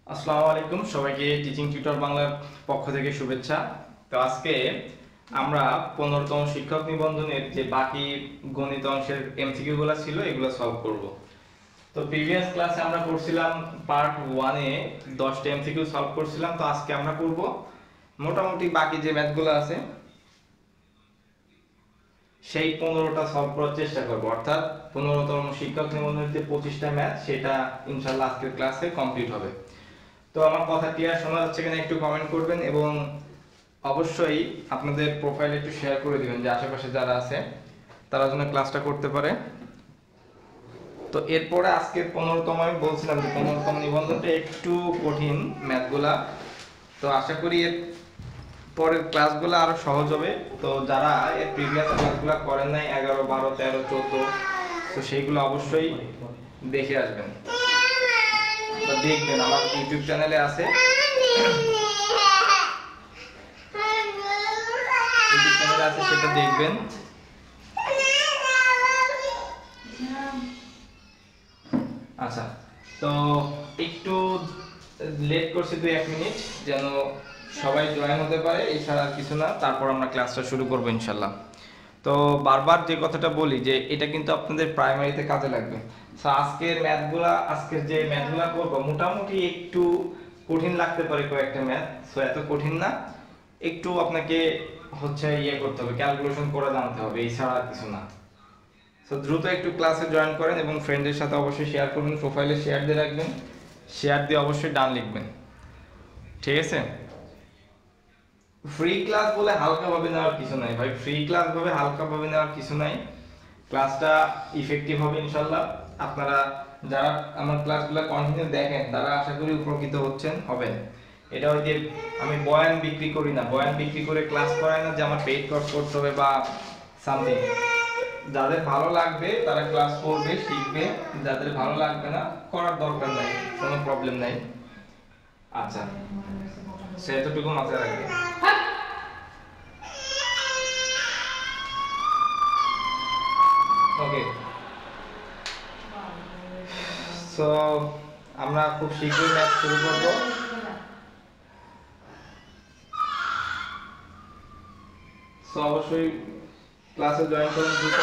আসসালামু আলাইকুম, সবাইকে টিচিং টিউটর বাংলার পক্ষ থেকে শুভেচ্ছা। তো আজকে আমরা 15তম শিক্ষক নিবন্ধনের যে বাকি গণিত অংশের এমসিকিউ গুলো ছিল এগুলো সলভ করব। তো প্রিভিয়াস ক্লাসে আমরা করছিলাম পার্ট 1 এ 10টা এমসিকিউ সলভ করছিলাম। তো আজকে আমরা করব মোটামুটি বাকি যে ম্যাথগুলো আছে সেই 15টা সলভ করার চেষ্টা করব, অর্থাৎ 15তম শিক্ষক নিবন্ধনের যে 25টা ম্যাথ সেটা ইনশাআল্লাহ আজকের ক্লাসে কমপ্লিট হবে। তো আমার কথা ক্লিয়ার শোনা যাচ্ছে কিনা একটু কমেন্ট করবেন এবং অবশ্যই আপনাদের প্রোফাইলে একটু শেয়ার করে দিবেন যে আশেপাশে যারা আছে তারা যেন ক্লাসটা করতে পারে। তো এরপরে আজকে 15তম আমি বলছিলাম যে 15তম নিবন্ধনটা একটু কঠিন ম্যাথগুলা, তো আশা করি এর পরের ক্লাসগুলো আরো সহজ হবে। তো যারা এর প্রিভিয়াস ক্লাসগুলো করেন নাই 11, 12, 13, 14, তো সেইগুলো অবশ্যই দেখে আসবেন বা দেখবেন, আমার ইউটিউব চ্যানেলে আছে, সেটা দেখবেন। আচ্ছা, তো একটু লেট করছি 2-1 মিনিট যেন সবাই জয়েন হতে পারে, এছাড়া আর কিছু না। তারপর আমরা ক্লাসটা শুরু করবো ইনশাল্লাহ। তো বারবার যে কথাটা বলি যে এটা কিন্তু আপনাদের প্রাইমারিতে কাজে লাগবে। সো আজকের যে ম্যাথগুলা করবো মোটামুটি একটু কঠিন লাগতে পারে কয়েকটা ম্যাথ, সো এত কঠিন না, একটু আপনাকে করতে হবে, ক্যালকুলেশন করে জানতে হবে, এছাড়া আর কিছু না। সো দ্রুত একটু ক্লাসে জয়েন করেন এবং ফ্রেন্ডদের সাথে অবশ্যই শেয়ার করবেন, প্রোফাইলে শেয়ার দিয়ে রাখবেন, শেয়ার দিয়ে অবশ্যই ডান লিখবেন, ঠিক আছে? ফ্রি ক্লাস বলে হালকা ভাবে নেওয়ার কিছু নাই ভাই, ফ্রি ক্লাস ভাবে হালকা ভাবে নেওয়ার কিছু নাই, ক্লাসটা ইফেক্টিভ হবে ইনশাআল্লাহ। আপনারা যারা আমার ক্লাসগুলো কন্টিনিউ দেখেন তারা আশা করি উপকৃত হবেন। এটা ওই যে আমি বয়ান বিক্রি করি না, বয়ান বিক্রি করে ক্লাস করাই না যে আমার পেইড কোর্স করতে হবে বা সামথিং। যাদের ভালো লাগবে তারা ক্লাস করবে, শিখবে, যাদের ভালো লাগবে না করার দরকার নাই, কোনো প্রবলেম নাই। আচ্ছা, সেটুকু মাথায় রাখবেন। ওকে, সো আমরা খুব শীঘ্রই ম্যাথ শুরু করব। সো অবশ্যই ক্লাসে জয়েন করুন দ্রুত।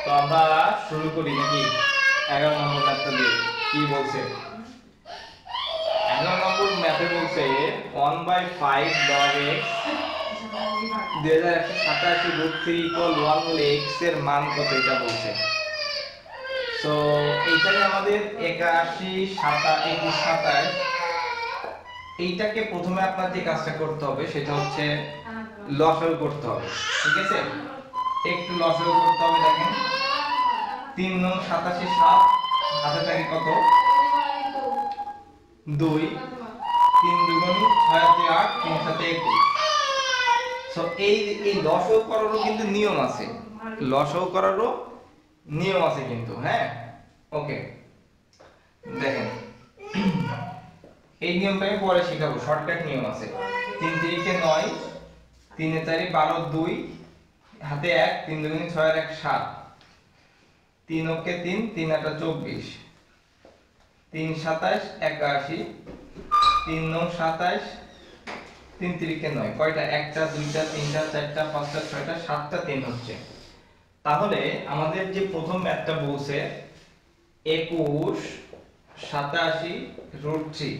তো আমরা শুরু করি নাকি 11 নম্বর ম্যাথটা দিয়ে। কি বলছে 11 নম্বর ম্যাথে? বলছে 1/5 log x 2187 √3 = 1 এর মান কত, এটা বলছে। সো এইখানে আমাদের 81, 27, 27, এইটাকে প্রথমে আপনার যে কাজটা করতে হবে সেটা হচ্ছে লসাগু করতে হবে, ঠিক আছে? একটু লসাগু করতে হবে। দেখেন 3 9 87 7, হাতে থাকে কত 2, 3 2 6 8, 3 7 21। সো এই লসাগু করারও কিন্তু নিয়ম আছে, লসাগু করারও নিয়ম আছে কিন্তু, হ্যাঁ? ওকে, দেখেন এই নিয়মটা আমি পরে শেখাবো, শর্টকাট নিয়ম আছে। 3 3 কে 9, 3 4 12, 2 হাতে 1, 3 2 6 আর 1 7, 3 ওকে 3, 3 8 24, 3 27 81, 3 9 27, 3 3 কে 9, কয়টা? একটা, দুইটা, তিনটা, চারটা, পাঁচটা, ছয়টা, সাতটা, 3 হচ্ছে। তাহলে আমাদের যে প্রথম ম্যাথটা বলছে 21 87 √3,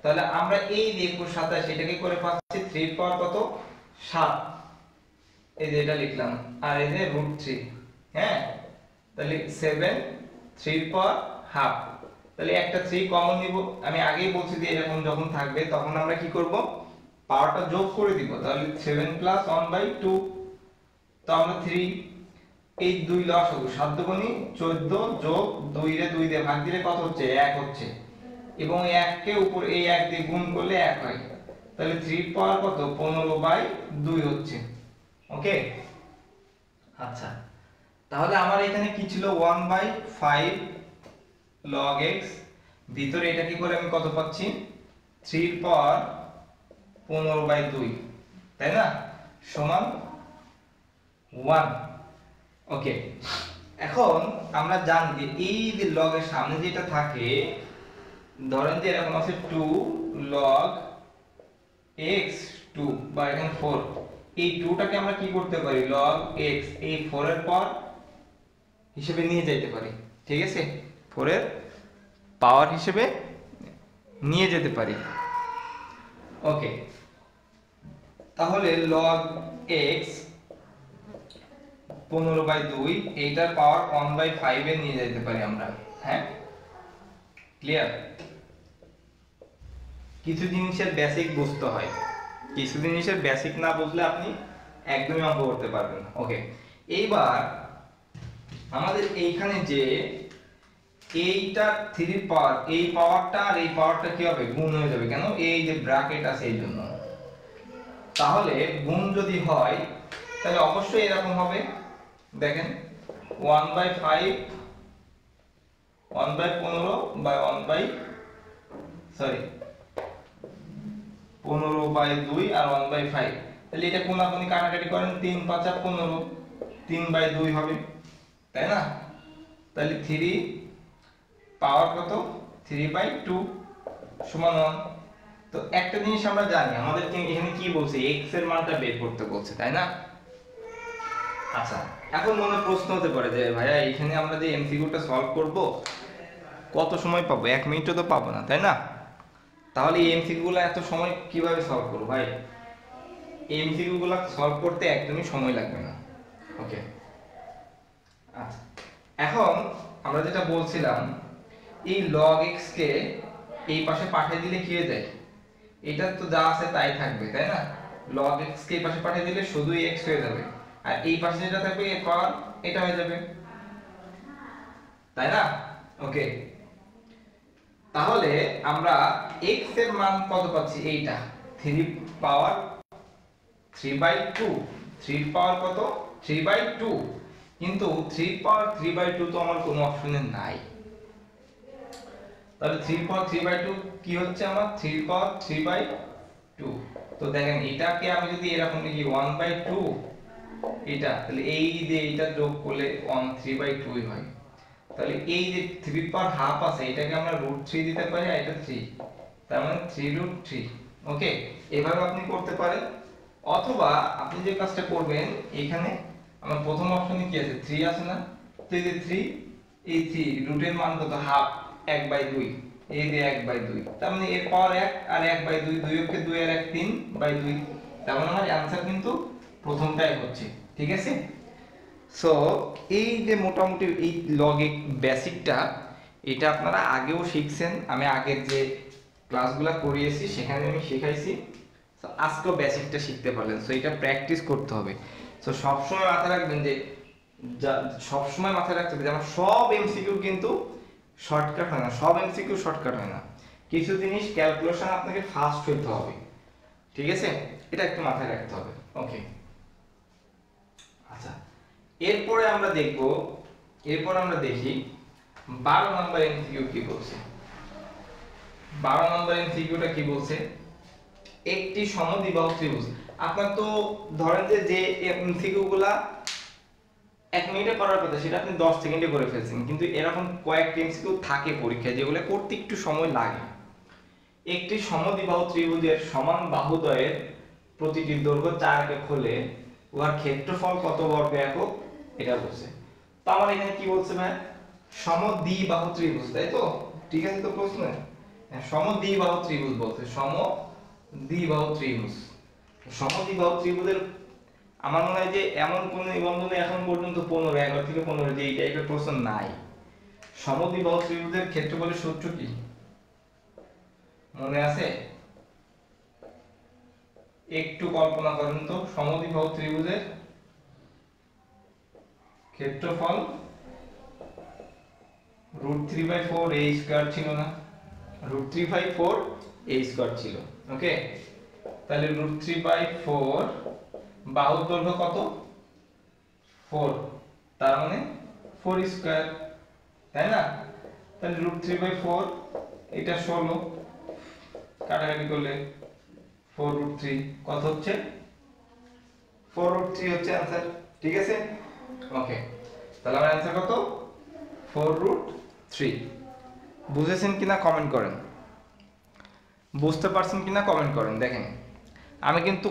তাহলে আমরা এই 21 87 এটাকে করে পাচ্ছি 3 এর পাওয়ার কত 7, এই যে এটা লিখলাম, আর এই যে √3, হ্যাঁ? তাহলে 7 3 এর পাওয়ার হাফ, তাহলে একটা 3 কমন নিব। আমি আগেই বলছি যে এরকম যখন থাকবে তখন আমরা কি করব, পাওয়ারটা যোগ করে দিব, তাহলে 7 + 1/2, তো আমরা 3, এই 2 লসাগু 7 দুগুণী 14 যোগ 2 রে 2 দিয়ে ভাগ দিলে কত হচ্ছে 1 হচ্ছে, এবং 1 কে উপর এই 1 দিয়ে গুণ করলে 1 হয়, তাহলে 3 পাওয়ার কত 15/2 হচ্ছে। ওকে, আচ্ছা তাহলে আমার এখানে কি ছিল 1/5 log x, ভিতরে এটা কি করে আমি কত পাচ্ছি 3 পাওয়ার 15/2, তাই না, সমান 1। ওকে, এখন আমরা জানি যে এই যে লগ এর সামনে যেটা থাকে, ধরেন যে এরকম আছে 2 log x 2 বা এখানে 4, এই 2টাকে আমরা কি করতে পারি log x এই 4 এর পাওয়ার হিসেবে নিয়ে যেতে পারি, ঠিক আছে, 4 এর পাওয়ার হিসেবে নিয়ে যেতে পারি। ওকে, তাহলে log x 15/2 এইটার পাওয়ার 1/5 এ নিয়ে যেতে পারি আমরা। হ্যাঁ, ক্লিয়ার? কিছু জিনিসের বেসিক বুঝতে হয়, কিছু জিনিসের বেসিক না বুঝলে আপনি একদমই অঙ্ক করতে পারবেন না। ওকে, এইবার আমাদের এইখানে যে এইটা 3 পাওয়ার, এই পাওয়ারটা আর এই পাওয়ারটা কি হবে গুণ হয়ে যাবে, কেন এই যে ব্র্যাকেট আছে এই জন্য। তাহলে গুণ যদি হয় তাহলে অবশ্যই এরকম হবে, দেখেন 1/5 1/15 বা 15/2 আর 1/5, তাহলে এটা কোনাকুনি কাটাকাটি করেন 3 5 15, 3/2 হবে, তাই না? তাহলে 3 পাওয়ার কত 3/2 সমান 1। তো একটা জিনিস আমরা জানি, আমাদের এখানে কি বলছে x এর মানটা বের করতে বলছে, তাই না? আচ্ছা, এখন মনে প্রশ্ন হতে পারে যে ভাইয়া এখানে আমরা যে এমসিকিউটা সলভ করব কত সময় পাবো, 1 মিনিটও তো পাবো না, তাই না? তাহলে এই এমসিকিউগুলো এত সময় কিভাবে সলভ করব ভাই? এই এমসিকিউগুলো সলভ করতে একদমই সময় লাগবে না। ওকে, আচ্ছা এখন আমরা যেটা বলছিলাম, এই log x কে এই পাশে পাঠিয়ে দিলে কি হয়ে যায়, এটা তো যা আছে তাই থাকবে, তাই না? log x কে এই পাশে পাঠিয়ে দিলে শুধুই x হয়ে যাবে, আর এই পাশে যেটা থাকবে এর পাওয়ার এটা হয়ে যাবে, তাই না? ওকে, তাহলে আমরা x এর মান কত পাচ্ছি, এইটা 3 পাওয়ার 3/2, 3 পাওয়ার কত 3/2, কিন্তু 3 পাওয়ার 3/2 তো আমার কোনো অপশনে নাই। তাহলে 3 পাওয়ার 3/2 কি হচ্ছে আমার 3 পাওয়ার 3/2। তো দেখেন এটাকে আমি যদি এরকম লিখি 1/2 এটা, তাহলে এই যে এটা যোগ করলে 3/2 হয়। তাহলে এই যে 3 পাওয়ার হাফ আছে এটাকে আমরা √3 দিতে পারি, আর এটা 3, তার মানে 3√3। ওকে, এভাবে আপনি করতে পারেন, অথবা আপনি যে কাজটা করবেন, এখানে আমার প্রথম অপশনে কি আছে 3 আছে না, তো এই যে 3, এই 3 রুটের মান কত হাফ 1/2, এই যে 1/2, তার মানে এর পাওয়ার 1 আর 1/2, 2 কে 2 আর 1 3/2, তার মানে আমার অ্যানসার কিন্তু প্রথমটাই হচ্ছে, ঠিক আছে? সো এই যে মোটামুটি এই লজিক বেসিকটা, এটা আপনারা আগেও শিখছেন, আমি আগের যে ক্লাসগুলো করিয়েছি সেখানে আমি শেখাইছি। সো আজকেও বেসিকটা শিখতে পারলেন। সো এটা প্র্যাকটিস করতে হবে। সো সবসময় মাথায় রাখবেন যে সবসময় মাথায় রাখতে হবে যে আমার সব এমসিকিউ কিন্তু শর্টকাট হয় না, সব এমসিকিউ শর্টকাট হয় না, কিছু জিনিস ক্যালকুলেশন আপনাকে ফাস্ট হইতে হবে, ঠিক আছে? এটা একটু মাথায় রাখতে হবে। ওকে, আচ্ছা এরপরে আমরা দেখি 12 নম্বর এমসিকিউ কি বলছে। 12 নম্বর এমসিকিউটা কি বলছে, একটি সমদ্বিবাহু ত্রিভুজ। আপনার তো ধরেন যে এমসিকিউ গুলা 1 মিনিটে করার কথা সেটা আপনি 10 সেকেন্ডে করে ফেলছেন, কিন্তু এরকম কয়েকটি এমসিকিউ থাকে পরীক্ষায় যেগুলো করতে একটু সময় লাগে। একটি সমদ্বিবাহু ত্রিভুজের সমান বাহুদ্বয়ের প্রতিটির দৈর্ঘ্য 4 একক হলে উহার ক্ষেত্রফল কত বর্গ একক, এটা বলছে। তো আমার এখানে কি বলছে ভাই, সমদ্বিবাহু ত্রিভুজ, তাই তো? ঠিক আছে তো প্রশ্ন, সমদ্বিবাহু ত্রিভুজ বলছে, সমদ্বিবাহু ত্রিভুজের আমার মনে হয় যে এমন কোন নিবন্ধনে এখন পর্যন্ত 15 11 থেকে 15 যে এই টাইপের প্রশ্ন নাই। সমদ্বিবাহু ত্রিভুজের ক্ষেত্রফলের সূত্র কি মনে আছে? একটু কল্পনা করেন তো, সমদ্বিবাহু ত্রিভুজের ক্ষেত্রফল √3/4 a² ছিল না, √3/4 a² ছিল। ওকে, তাহলে √3/4 বাহুর দৈর্ঘ্য কত 4, তার মানে 4 স্কয়ার, তাই না? তাহলে √3/4 এটা 16, কাটাকাটি করলে 4√3 কত হচ্ছে 4√3 হচ্ছে आंसर, ঠিক আছে? ওকে, তাহলে আমার आंसर কত 4√3। বুঝেছেন কিনা কমেন্ট করেন, বুঝতে পারছেন কিনা কমেন্ট করেন। দেখেন আমি কিন্তু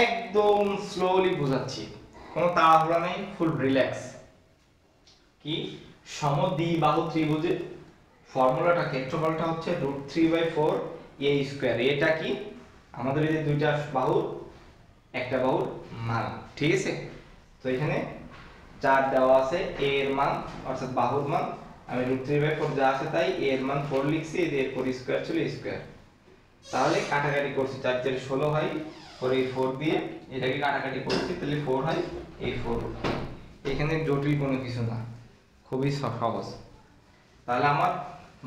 একদম স্লোলি বোঝাচ্ছি, কোনো তাড়াহুড়া নেই, ফুল রিল্যাক্স। কি সমদ্বিবাহু ত্রিভুজের ফর্মুলাটা ক্ষেত্রফলটা হচ্ছে √3/4 a স্কয়ার। এটা কি আমাদের এই যে দুইটা বাহু, একটা বাহুর মান, ঠিক আছে? তো এখানে 4 দেওয়া আছে, a এর মান অর্থাৎ বাহুর মান, আমি √3/4 যা আছে তাই a এর মান 4 লিখছি, এর 4 স্কয়ার ছিল স্কয়ার। তাহলে কাটাকাটি করছি, 4 4 16 হয়, পরে এই 4 দিয়ে এটাকে কাটাকাটি করছি, তাহলে 4 হয় এই 4। এখানে জটিল কোনো কিছু না, খুবই সহজ। তাহলে আমার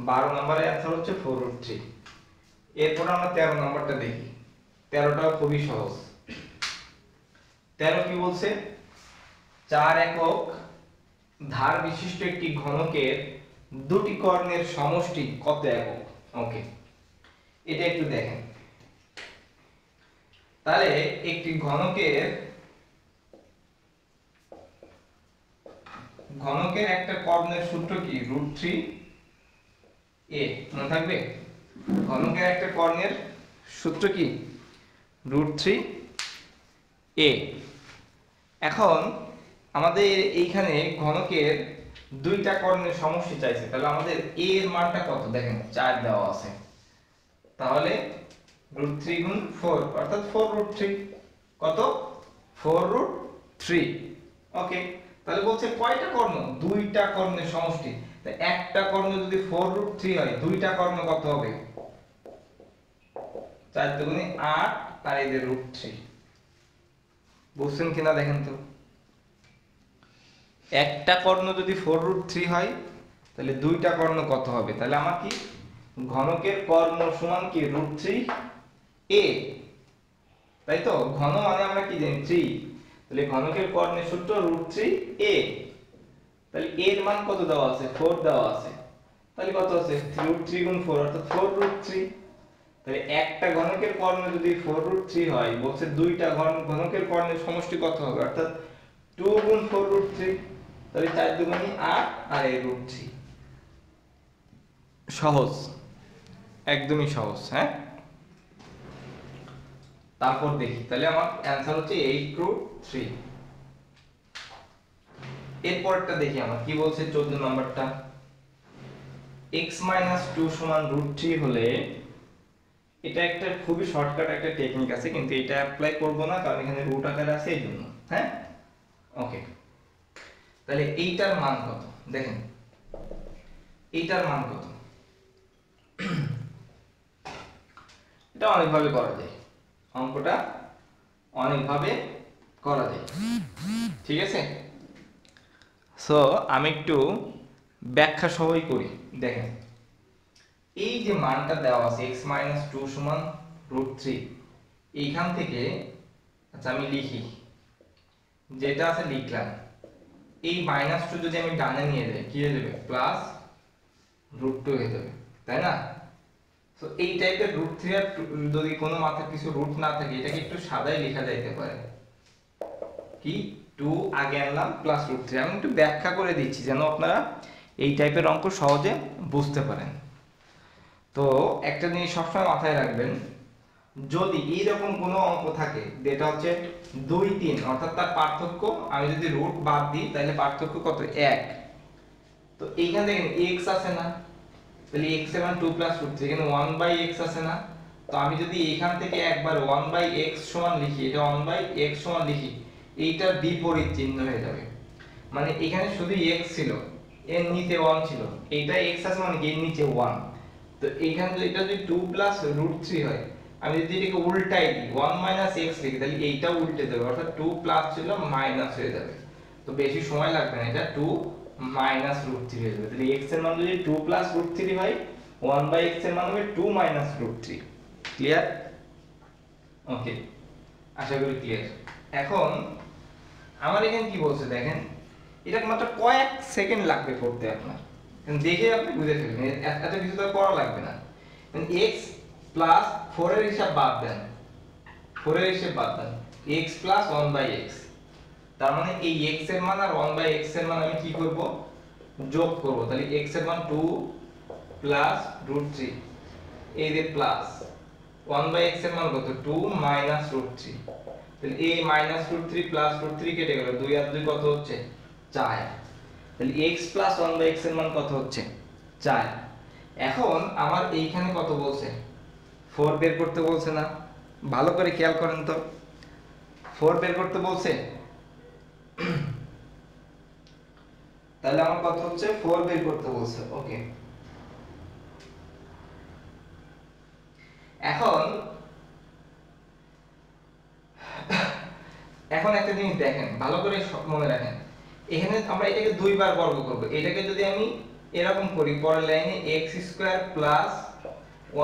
12 নম্বরের आंसर হচ্ছে 4√3। এরপর আমরা 13 নম্বরটা দেখি। 13টাও খুবই সহজ। 13 কি বলছে, 4 একক ধার বিশিষ্ট একটি ঘনকের দুটি কর্ণের সমষ্টি কত একক? ওকে, এটা একটু দেখেন। তাহলে একটি ঘনকের একটা কর্ণের সূত্র কি √3a, মনে থাকবে? ঘনকের একটা কর্ণের সূত্র কি √3a। এখন আমাদের এইখানে ঘনকের দুইটা কর্ণের সমষ্টি চাইছে, তাহলে আমাদের a এর মানটা কত? দেখেন 4 দেওয়া আছে, তাহলে √3 গুণ 4 অর্থাৎ 4√3, কত 4√3। ওকে, তাহলে বলছে কয়টা কর্ণ? দুইটা কর্ণের সমষ্টি। তো একটা কর্ণ যদি 4√3 হয়, দুইটা কর্ণ কত হবে? 4 দুগুণে 8 আর এই যে √3। বুঝছেন কিনা দেখেন তো, একটা কর্ণ যদি 4√3 হয় তাহলে দুইটা কর্ণ কত হবে? তাহলে আমার কি ঘনকের কর্ণ সমান কি √3a, তাই তো? ঘন মানে আমরা কি জানি 3, তাহলে ঘনকের কর্ণের সূত্র √3a। তাহলে a এর মান কত দেওয়া আছে? 4 দেওয়া আছে, তাহলে কত আছে? √3 গুণ 4 অর্থাৎ 4√3। তাহলে একটা ঘনকের কর্ণ যদি 4√3 হয়, বলছে দুইটা ঘনকের কর্ণের সমষ্টি কত হবে? অর্থাৎ 2 গুণ 4√3, তাহলে 4 দুগুণে 8 আর এই √3। সহজ, একদমই সহজ। হ্যাঁ, তারপর দেখি, তাহলে আমার आंसर হচ্ছে 8√3। এরপরটা দেখি আমার কি বলছে 14 নম্বরটা। x - 2 সমান √3 হলে, এটা একটা খুবই শর্টকাট একটা টেকনিক আছে, কিন্তু এটা অ্যাপ্লাই করব না কারণ এখানে রুট আকারে আছে এইজন্য। হ্যাঁ, ওকে, তাহলে এইটার মান কত? দেখেন এইটার মান কত? এটা অনেকভাবে করা যায়, অঙ্কটা অনেকভাবে করা যায়, ঠিক আছে? সো আমি একটু ব্যাখ্যা সহই করি। দেখেন এই যে মানটা দেওয়া আছে x - 2 সমান √3, এইখান থেকে আচ্ছা আমি লিখি, যেটা আছে লিখলাম। এই -2 যদি আমি ডানে নিয়ে যাই কি হয়ে যাবে? +√2 হয়ে যাবে, তাই না? তো এই টাইপের √3 আর যদি কোনো মাথায় কিছু রুট না থাকে, এটাকে একটু সাদাই লেখা যাইতে পারে কি 2 আগে আনলাম +√3। আমি একটু ব্যাখ্যা করে দিচ্ছি যেন আপনারা এই টাইপের অঙ্ক সহজে বুঝতে পারেন। তো একটা জিনিস সবসময় মাথায় রাখবেন, যদি এইরকম কোনো অঙ্ক থাকে যেটা হচ্ছে 2 3 অর্থাৎ তার পার্থক্য আমি যদি রুট বাদ দিই তাহলে পার্থক্য কত? 1। তো এইখানে দেখেন x আছে না, তাহলে x এর মান 2 +√3, এখানে 1/x আছে না। তো আমি যদি এখান থেকে একবার 1/x সমান লিখি, এটা 1/x সমান লিখি, এইটার বিপরীত চিহ্ন হয়ে যাবে। মানে এখানে শুধু x ছিল, এর নিচে 1 ছিল, এইটা x আছে মানে এর নিচে 1। তো এইখানে যদি এটা যদি 2 +√3 হয়, আমি যদি এটাকে উল্টাই দিই 1 - x লিখি, তাহলে এইটাও উল্টে যাবে, অর্থাৎ 2 প্লাস ছিল মাইনাস হয়ে যাবে। তো বেশি সময় লাগবে না, এটা 2 - √3 হয়ে যাবে। তাহলে x এর মান যদি 2 +√3 হয়, 1/x এর মান হবে 2 - √3। ক্লিয়ার? ওকে, আশা করি ক্লিয়ার। এখন আমার এখানে কি বলছে দেখেন, এটা মাত্র কয়েক সেকেন্ড লাগবে করতে আপনার, দেখে আপনি বুঝে ফেলবেন, এত কিছু তো করা লাগবে না। x প্লাস 4 এর হিসাব বাদ দেন, 4 এর হিসাব বাদ দেন, x প্লাস 1/x, তার মানে এই x এর মান আর 1/x এর মান আমি কি করব, যোগ করব। তাহলে x এর মান 2 প্লাস √3, এই যে প্লাস 1/x এর মান কত, 2 মাইনাস √3, তাহলে এই মাইনাস √3 প্লাস √3 কেটে গেল, 2 আর 2 কত হচ্ছে 4, তাহলে x প্লাস 1/x এর মান কত হচ্ছে 4। এখন আমার এইখানে কত বলছে, 4 বের করতে বলছে না, ভালো করে খেয়াল করেন তো, 4 বের করতে বলছে, তাহলে আমার কত হচ্ছে 4 বের করতে বলছে। ওকে, এখন একটা জিনিস দেখেন, ভালো করে মনে রাখেন, এখানে আমরা এটাকে দুইবার বর্গ করব। এটাকে যদি আমি এরকম করি, পরের লাইনে x² প্লাস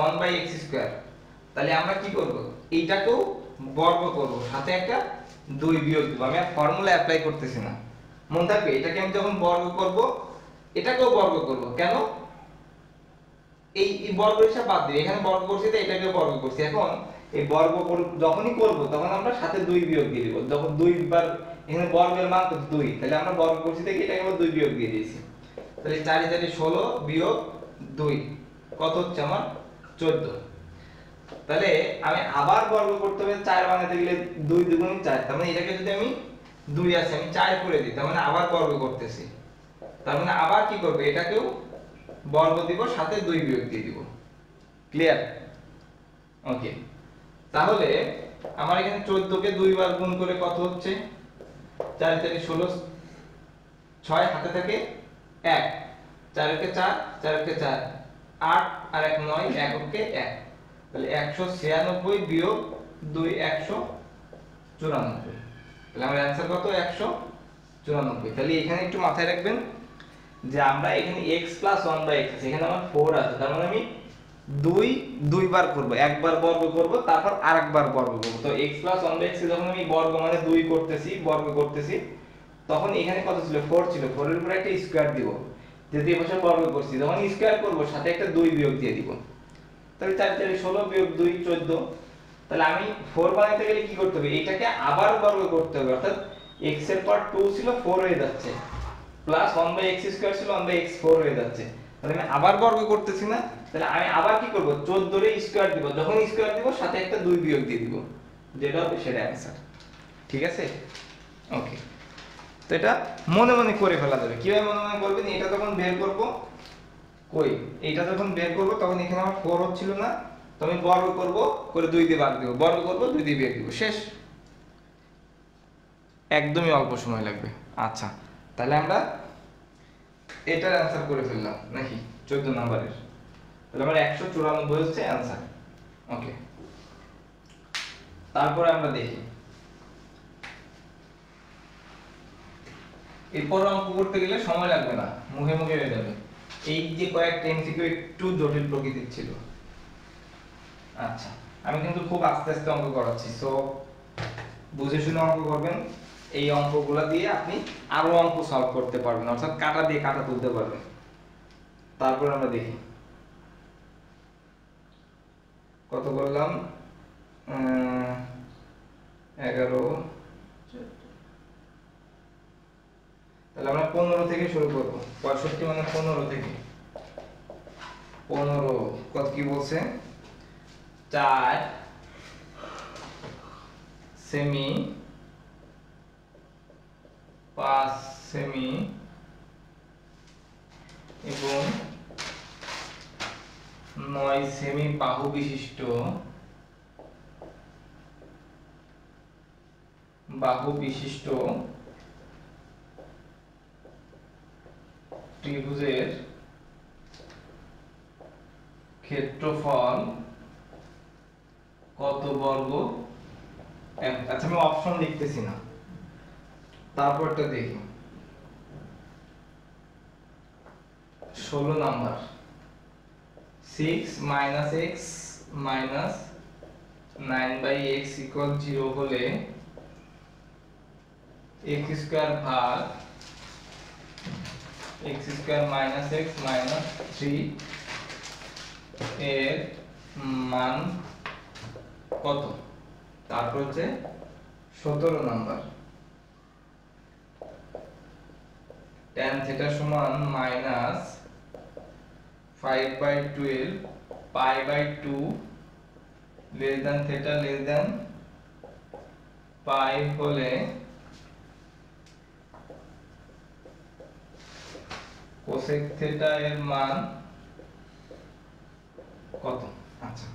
1/x², তাহলে আমরা কি করব, এইটাকেও বর্গ করব, সাথে একটা 2 বিয়োগ দেব। আমি আর ফর্মুলা অ্যাপ্লাই করতেছি না, মনে থাকবে, এটাকে আমি যখন বর্গ করব এটাকেও বর্গ করব। কেন, এই বর্গ হিসাব বাদ দিই, এখানে বর্গ করছি তো এটাকে বর্গ করছি। এখন এই বর্গ যখনই করব তখন আমরা সাথে 2 বিয়োগ দিয়ে দিব। যখন 2 বার এখানে বর্গের মান তো 2, তাহলে আমরা বর্গ করছি থেকে এটাকে আবার 2 বিয়োগ দিয়ে দিয়েছি। তাহলে 4 × 16 বিয়োগ 2 কত হচ্ছে আমার 14। তাহলে আমি আবার বর্গ করতে হবে, 4 বানাতে গেলে 2 দ্বিগুণ 4, তার মানে এটাকে যদি আমি 2 আছে আমি 4 করে দিই, তার মানে আবার বর্গ করতেছি, তার মানে আবার কি করব, এটাকেও বর্গ দিব, সাথে 2 বিয়োগ দিয়ে দিব। ক্লিয়ার? ওকে, তাহলে আমার এখানে 14 কে 2 বার গুণ করে কত হচ্ছে, 4 × 16 6, হাতে থাকে 1, 4 × 4 4 × 4 8 আর 1 9, 1 × 1, তাহলে 196 বিয়োগ 2 194, তাহলে আমার অ্যানসার কত 194। তাহলে এখানে একটু মাথায় রাখবেন যে আমরা এখানে x প্লাস 1/x আছে, এখানে আমার 4 আছে, তার মানে আমি 2 বার করব, একবার বর্গ করব, তারপর আরেকবার বর্গ করব। তো x প্লাস 1/x কে যখন আমি বর্গ মানে 2 করতেছি, বর্গ করতেছি, তখন এখানে কত ছিল 4 ছিল, 4 এর উপর একটা স্কয়ার দিব, যেহেতু এই পাশে বর্গ করছি, যখন স্কয়ার করব সাথে একটা 2 বিয়োগ দিয়ে দিব। তাহলে 4 × 16 বিয়োগ 2 14। তাহলে আমি 4 বানাইতে গেলে কি করতে হবে, এটাকে আবার বর্গ করতে হবে, অর্থাৎ x এর পর 2 ছিল 4 হয়ে যাচ্ছে, প্লাস 1/x² ছিল 1/x 4 হয়ে যাচ্ছে, তাহলে আমি আবার বর্গ করতেছি না, তাহলে আমি আবার কি করব, 14 এর স্কয়ার দিব, যখন স্কয়ার দিব সাথে একটা 2 বিয়োগ দিয়ে দিব, যেটা হবে সেটা অ্যানসার। ঠিক আছে? ওকে, তো এটা মনে মনে করে ফেলা যাবে। কিভাবে মনে মনে করবেন, এটা যখন বের করব, কই এইটা যখন বের করব তখন এখানে আমার 4 হচ্ছিল না, তো আমি বর্গ করব, করে 2 দিয়ে ভাগ দেব, বর্গ করব 2 দিয়ে বিয়োগ দেব, শেষ। একদমই অল্প সময় লাগবে। আচ্ছা, তাহলে আমরা এটার অ্যানসার করে ফেললাম নাকি 14 নম্বরের, তাহলে আমার 194 হচ্ছে অ্যানসার। ওকে, তারপরে আমরা দেখি এরপর অঙ্ক করতে গেলে সময় লাগবে না, মুখে মুখে হয়ে যাবে। এই যে কয়েকটা এমসিকিউ একটু জটিল প্রকৃতির ছিল। আচ্ছা, আমি কিন্তু খুব আস্তে আস্তে অঙ্ক করাচ্ছি, সো বুঝে শুনে অঙ্ক করবেন। এই অঙ্কগুলা দিয়ে আপনি আরো অঙ্ক সলভ করতে পারবেন, অর্থাৎ কাটা দিয়ে কাটা তুলতে পারবেন। তারপর আমরা দেখি কত করলাম, 11, তাহলে আমরা 15 থেকে শুরু করব। 65 মানে 15 থেকে, 15 কত কি বলছে, 4 সেমি, 5 সেমি এবং 9 সেমি বাহু বিশিষ্ট ত্রিভুজের ক্ষেত্রফল কত বর্গ। আচ্ছা, আমি অপশন লিখতেছি না, তারপরটা দেখি 16 নাম্বার, 6 - x - 9/x = 0 হলে x স্কয়ার ভাগ x square minus x minus 3 এর মান কত? তারপর হচ্ছে 17 নাম্বার tan থিটা সমান minus 5/12 π/2 less than theta less than pi হলে কোসেক থিটা এর মান কত? আচ্ছা,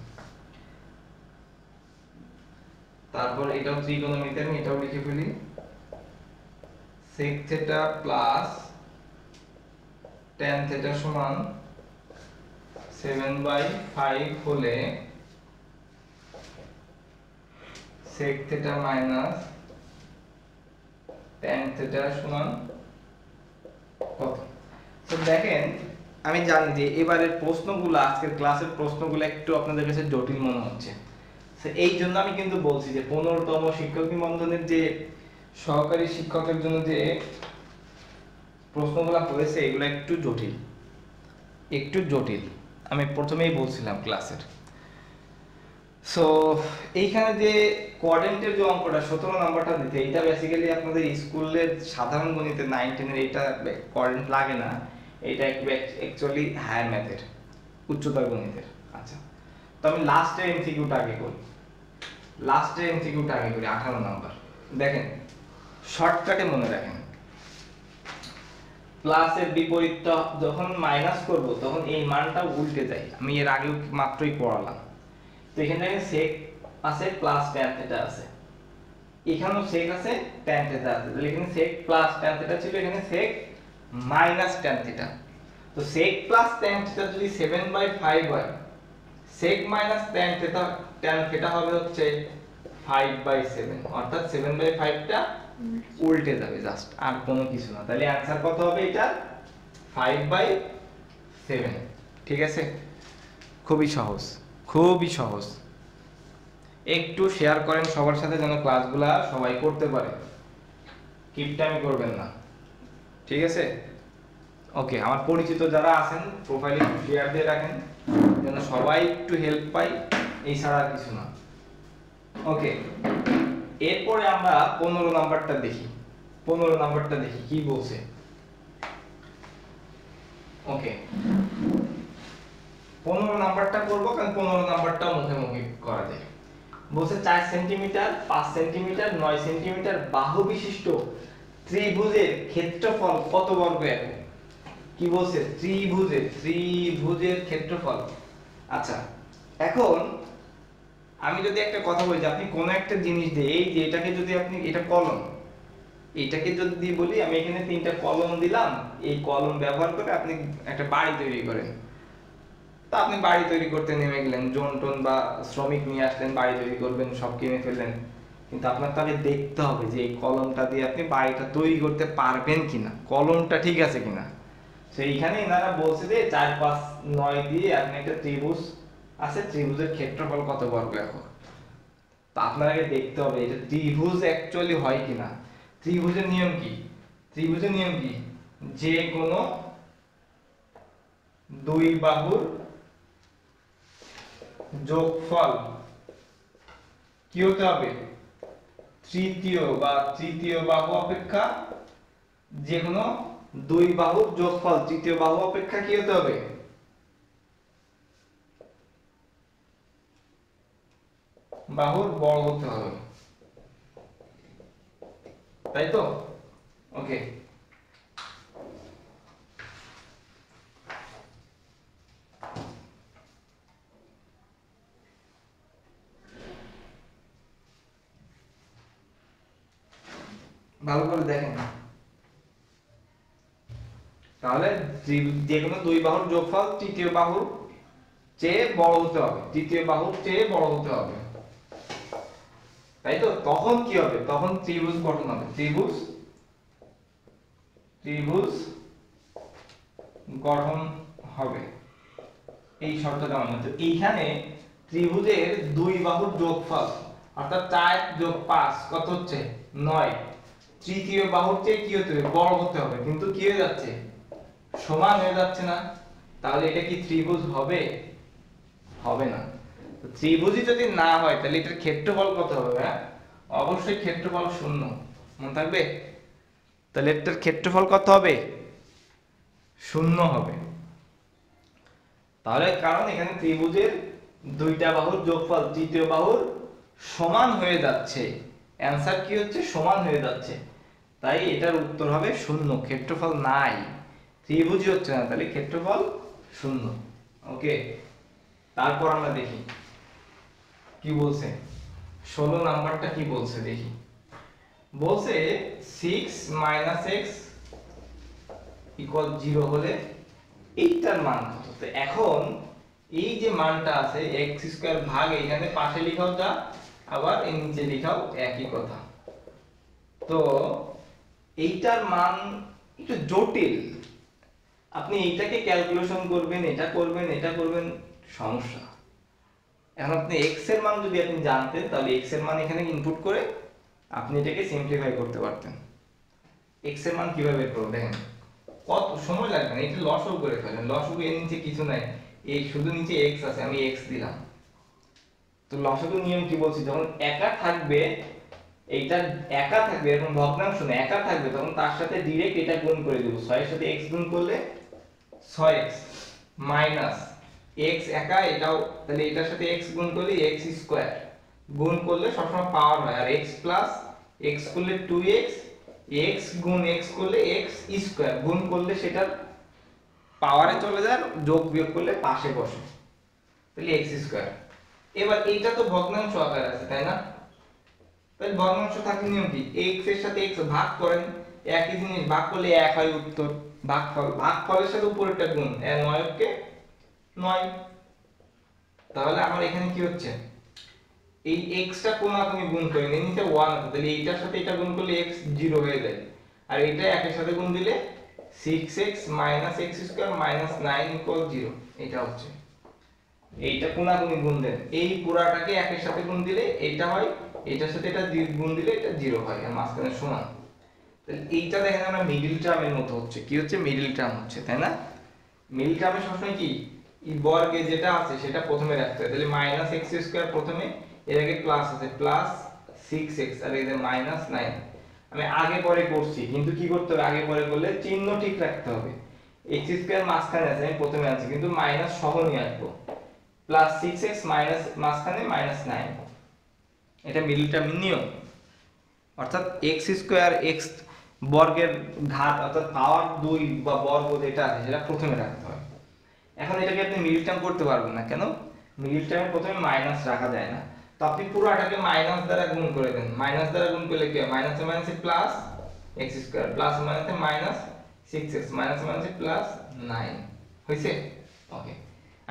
তারপর এটাও ত্রিকোণমিতি, আমি এটাও লিখে ফেলি। sec theta plus tan theta সমান 7/5 হলে sec theta minus tan theta সমান কত? তো দেখেন, আমি জানি যে এবারের প্রশ্নগুলো, আজকের ক্লাসের প্রশ্নগুলো একটু আপনাদের কাছে জটিল মনে হচ্ছে। এই জন্য আমি কিন্তু বলছি যে 15তম শিক্ষক নিবন্ধনের যে সহকারী শিক্ষকের জন্য যে প্রশ্নগুলো হয়েছে এগুলো একটু জটিল, আমি প্রথমেই বলছিলাম ক্লাসের। সো এইখানে যে কোয়াড্রেন্টের যে অঙ্কটা 17 নাম্বারটা দিতে, এটা বেসিক্যালি আপনাদের স্কুলের সাধারণ গণিতে 9 10 এর এটা কোয়াড্রেন্ট লাগে না, এটা অ্যাকচুয়ালি হায়ার ম্যাথের, উচ্চতর গণিতের। আচ্ছা, তো আমি লাস্টের এমসিকিউটা আগে করি 18 নাম্বার। দেখেন, শর্টকাটে মনে রাখেন, প্লাসের বিপরীতটা যখন মাইনাস করব তখন এই মানটা উল্টে যায়। আমি এর আগেও মাত্রই পড়ালাম। তো এখানে দেখেন sec আছে প্লাস tan থিটা আছে, এখানেও sec আছে tan থিটা আছে, তাহলে এখানে sec প্লাস tan থিটা ছিল, এখানে sec মাইনাস tan থিটা। তো sec প্লাস tan থিটা যদি 7/5 হয়, sec মাইনাস tan থিটা হবে হচ্ছে 5/7, অর্থাৎ 7/5 টা উল্টে যাবে, জাস্ট আর কোনো কিছু না। তাহলে आंसर কত হবে এটা? 5/7। ঠিক আছে, খুবই সহজ। একটু শেয়ার করেন সবার সাথে যেন ক্লাসগুলা সবাই করতে পারে, কিপটামি করবেন না। ঠিক আছে, ওকে। আমার পরিচিত যারা আছেন প্রোফাইলে একটু শেয়ার দিয়ে রাখেন যেন সবাই একটু হেল্প পাই, এই ছাড়া আর কিছু না। ওকে, এরপরে আমরা 15 নাম্বারটা দেখি কি বলছে। ওকে, 15 নাম্বারটা করব, কারণ 15 নাম্বারটা মুখে করা যায়। বলছে 4 সেন্টিমিটার 5 সেন্টিমিটার 9 সেন্টিমিটার বাহু বিশিষ্ট ত্রিভুজের ক্ষেত্রফল কত বর্গ একক? কি বলছে? ত্রিভুজের ক্ষেত্রফল। আচ্ছা, এখন আমি যদি একটা কথা বলি যে আপনি কোন একটা জিনিস দিয়ে, এই যে এটাকে যদি আপনি, এটা কলম, এটাকে যদি বলি আমি এখানে 3টা কলম দিলাম, এই কলম ব্যবহার করে আপনি একটা বাড়ি তৈরি করেন। তা আপনি বাড়ি তৈরি করতে নেমে গেলেন, জোনটোন বা শ্রমিক নিয়ে আসলেন, বাড়ি তৈরি করবেন, সব কিনে ফেললেন, কিন্তু আপনার তাহলে দেখতে হবে যে এই কলমটা দিয়ে আপনি বাড়িটা তৈরি করতে পারবেন কিনা, কলমটা ঠিক আছে কিনা। সেইখানে এনারা বলছে যে 4 5 9 দিয়ে আপনি একটা ত্রিভুজ আছে, ত্রিভুজের ক্ষেত্রফল কত বর্গ একক। তা আপনাকে দেখতে হবে এটা ত্রিভুজ অ্যাকচুয়ালি হয় কিনা। ত্রিভুজের নিয়ম কি? যে কোনো দুই বাহুর যোগফল কি হতে হবে? তৃতীয় বাহু অপেক্ষা, যে কোনো দুই বাহুর যোগফল তৃতীয় বাহু অপেক্ষা কি হতে হবে? বাহুর বড় হতে হবে, তাই তো? ওকে, ভালো করে দেখেন। তাহলে যে কোনো দুই বাহুর যোগফল তৃতীয় বাহুর চেয়ে বড় হতে হবে, তাই তো? তখন কি হবে? তখন ত্রিভুজ গঠন হবে, ত্রিভুজ গঠন হবে, এই শর্তটা মানতে। এইখানে ত্রিভুজের দুই বাহুর যোগফল অর্থাৎ 4 যোগ 5 কত হচ্ছে 9। তৃতীয় বাহুর চেয়ে কি হতে হবে বড় হতে হবে, কিন্তু কি হয়ে যাচ্ছে সমান হয়ে যাচ্ছে না। তাহলে এটা কি ত্রিভুজ হবে? হবে না। তো ত্রিভুজই যদি না হয় তাহলে এটার ক্ষেত্রফল কত হবে? হ্যাঁ, অবশ্যই ক্ষেত্রফল শূন্য, মনে থাকবে। তাহলে এটার ক্ষেত্রফল কত হবে? শূন্য হবে। তাহলে কারণ এখানে ত্রিভুজের দুইটা বাহুর যোগফল তৃতীয় বাহুর সমান হয়ে যাচ্ছে, অ্যানসার কি হচ্ছে সমান হয়ে যাচ্ছে, তাই এটার উত্তর হবে শূন্য। ক্ষেত্রফল নাই, ত্রিভুজই হচ্ছে না, তাহলে ক্ষেত্রফল শূন্য। ওকে, তারপর আমরা দেখি কি বলছে 16 নাম্বারটা কি বলছে দেখি। বলছে 6 - x = 0 হলে এইটার মান কত। তো এখন এই যে মানটা আছে x² ভাগ এখানে পাশে লিখাও যা, আবার এর নিচে লিখাও একই কথা। তো এইটার মান একটু জটিল, আপনি এইটাকে ক্যালকুলেশন করবেন, এটা করবেন, এটা করবেন, সমস্যা। এখন আপনি x এর মান যদি আপনি জানতেন তাহলে x এর মান এখানে ইনপুট করে আপনি এটাকে সিম্পলিফাই করতে পারতেন। x এর মান কিভাবে বের করব দেখেন, কত সময় লাগবে না, এটা লসও করে ফেলেন। লসও এর নিচে কিছু নাই, এই শুধু নিচে x আছে, আমি x দিলাম। তো লসাগু নিয়ম কি বলছি, যখন একা থাকবে, এইটা একা থাকবে এরকম ভগ্নাংশ না, একা থাকবে তখন তার সাথে ডাইরেক্ট এটা গুণ করে দেব। 6 এর সাথে x গুণ করলে 6x মাইনাস x একা এটাও, তাহলে এটার সাথে x গুণ করলে x² গুণ করলে সবসময় পাওয়ার হয়, আর x প্লাস x করলে 2x, x গুণ x করলে x² গুণ করলে সেটার পাওয়ারে চলে যায়, যোগ বিয়োগ করলে পাশে বসে, তাহলে x²। এবার এইটা তো ভগ্নাংশ আকারে আছে তাই না, তাহলে ভগ্নাংশ থাকে নিয়ম কি, x এর সাথে x ভাগ করেন, একই জিনিস ভাগ করলে 1 হয় উত্তর, ভাগফল, ভাগফলের সাথে উপরেরটা গুণ, 9 কে 9। তাহলে আমার এখানে কি হচ্ছে, এই x টা কোনাকুনি গুণ করেন, এর নিচে 1 আছে, তাহলে এইটার সাথে এটা গুণ করলে x 0 হয়ে যায়, আর এটা একের সাথে গুণ দিলে 6x - x² - 9 = 0। এটা হচ্ছে, এইটা কোনাকুনি গুণ দেন, এই পুরাটাকে একের সাথে গুণ দিলে এটা হয়, এটার সাথে এটা গুণ দিলে এটা 0 হয়, আর মাঝখানে সমান। তাহলে এইটা দেখেন আমরা মিডল টার্মের মতো হচ্ছে, কি হচ্ছে মিডল টার্ম হচ্ছে, তাই না। মিডল টার্মে সবসময় কি এই বর্গে যেটা আছে সেটা প্রথমে রাখতে হয়, তাহলে -x² প্রথমে, এর আগে প্লাস আছে প্লাস 6x, আর এই যে -9। আমি আগে পরে করছি, কিন্তু কি করতে হবে, আগে পরে করলে চিহ্ন ঠিক রাখতে হবে। x² মাঝখানে আছে, আমি প্রথমে আছি কিন্তু মাইনাস সহ নিয়ে আসবো, প্লাস 6x মাইনাস মাঝখানে -9, এটা মিডল টার্ম নিয়ম। অর্থাৎ x² x বর্গের ঘাত অর্থাৎ পাওয়ার 2 বা বর্গ যেটা আছে সেটা প্রথমে রাখতে হয়। এখন এটাকে আপনি মিডল টার্ম করতে পারবেন না, কেন, মিডল টার্মে প্রথমে মাইনাস রাখা যায় না, তো আপনি পুরোটাকে মাইনাস দ্বারা গুণ করে দেন। মাইনাস দ্বারা গুণ করলে কি হয়, মাইনাসে মাইনাসে প্লাস x², প্লাস মাইনাসে মাইনাস 6x, মাইনাসে মাইনাসে প্লাস 9 হইছে। ওকে,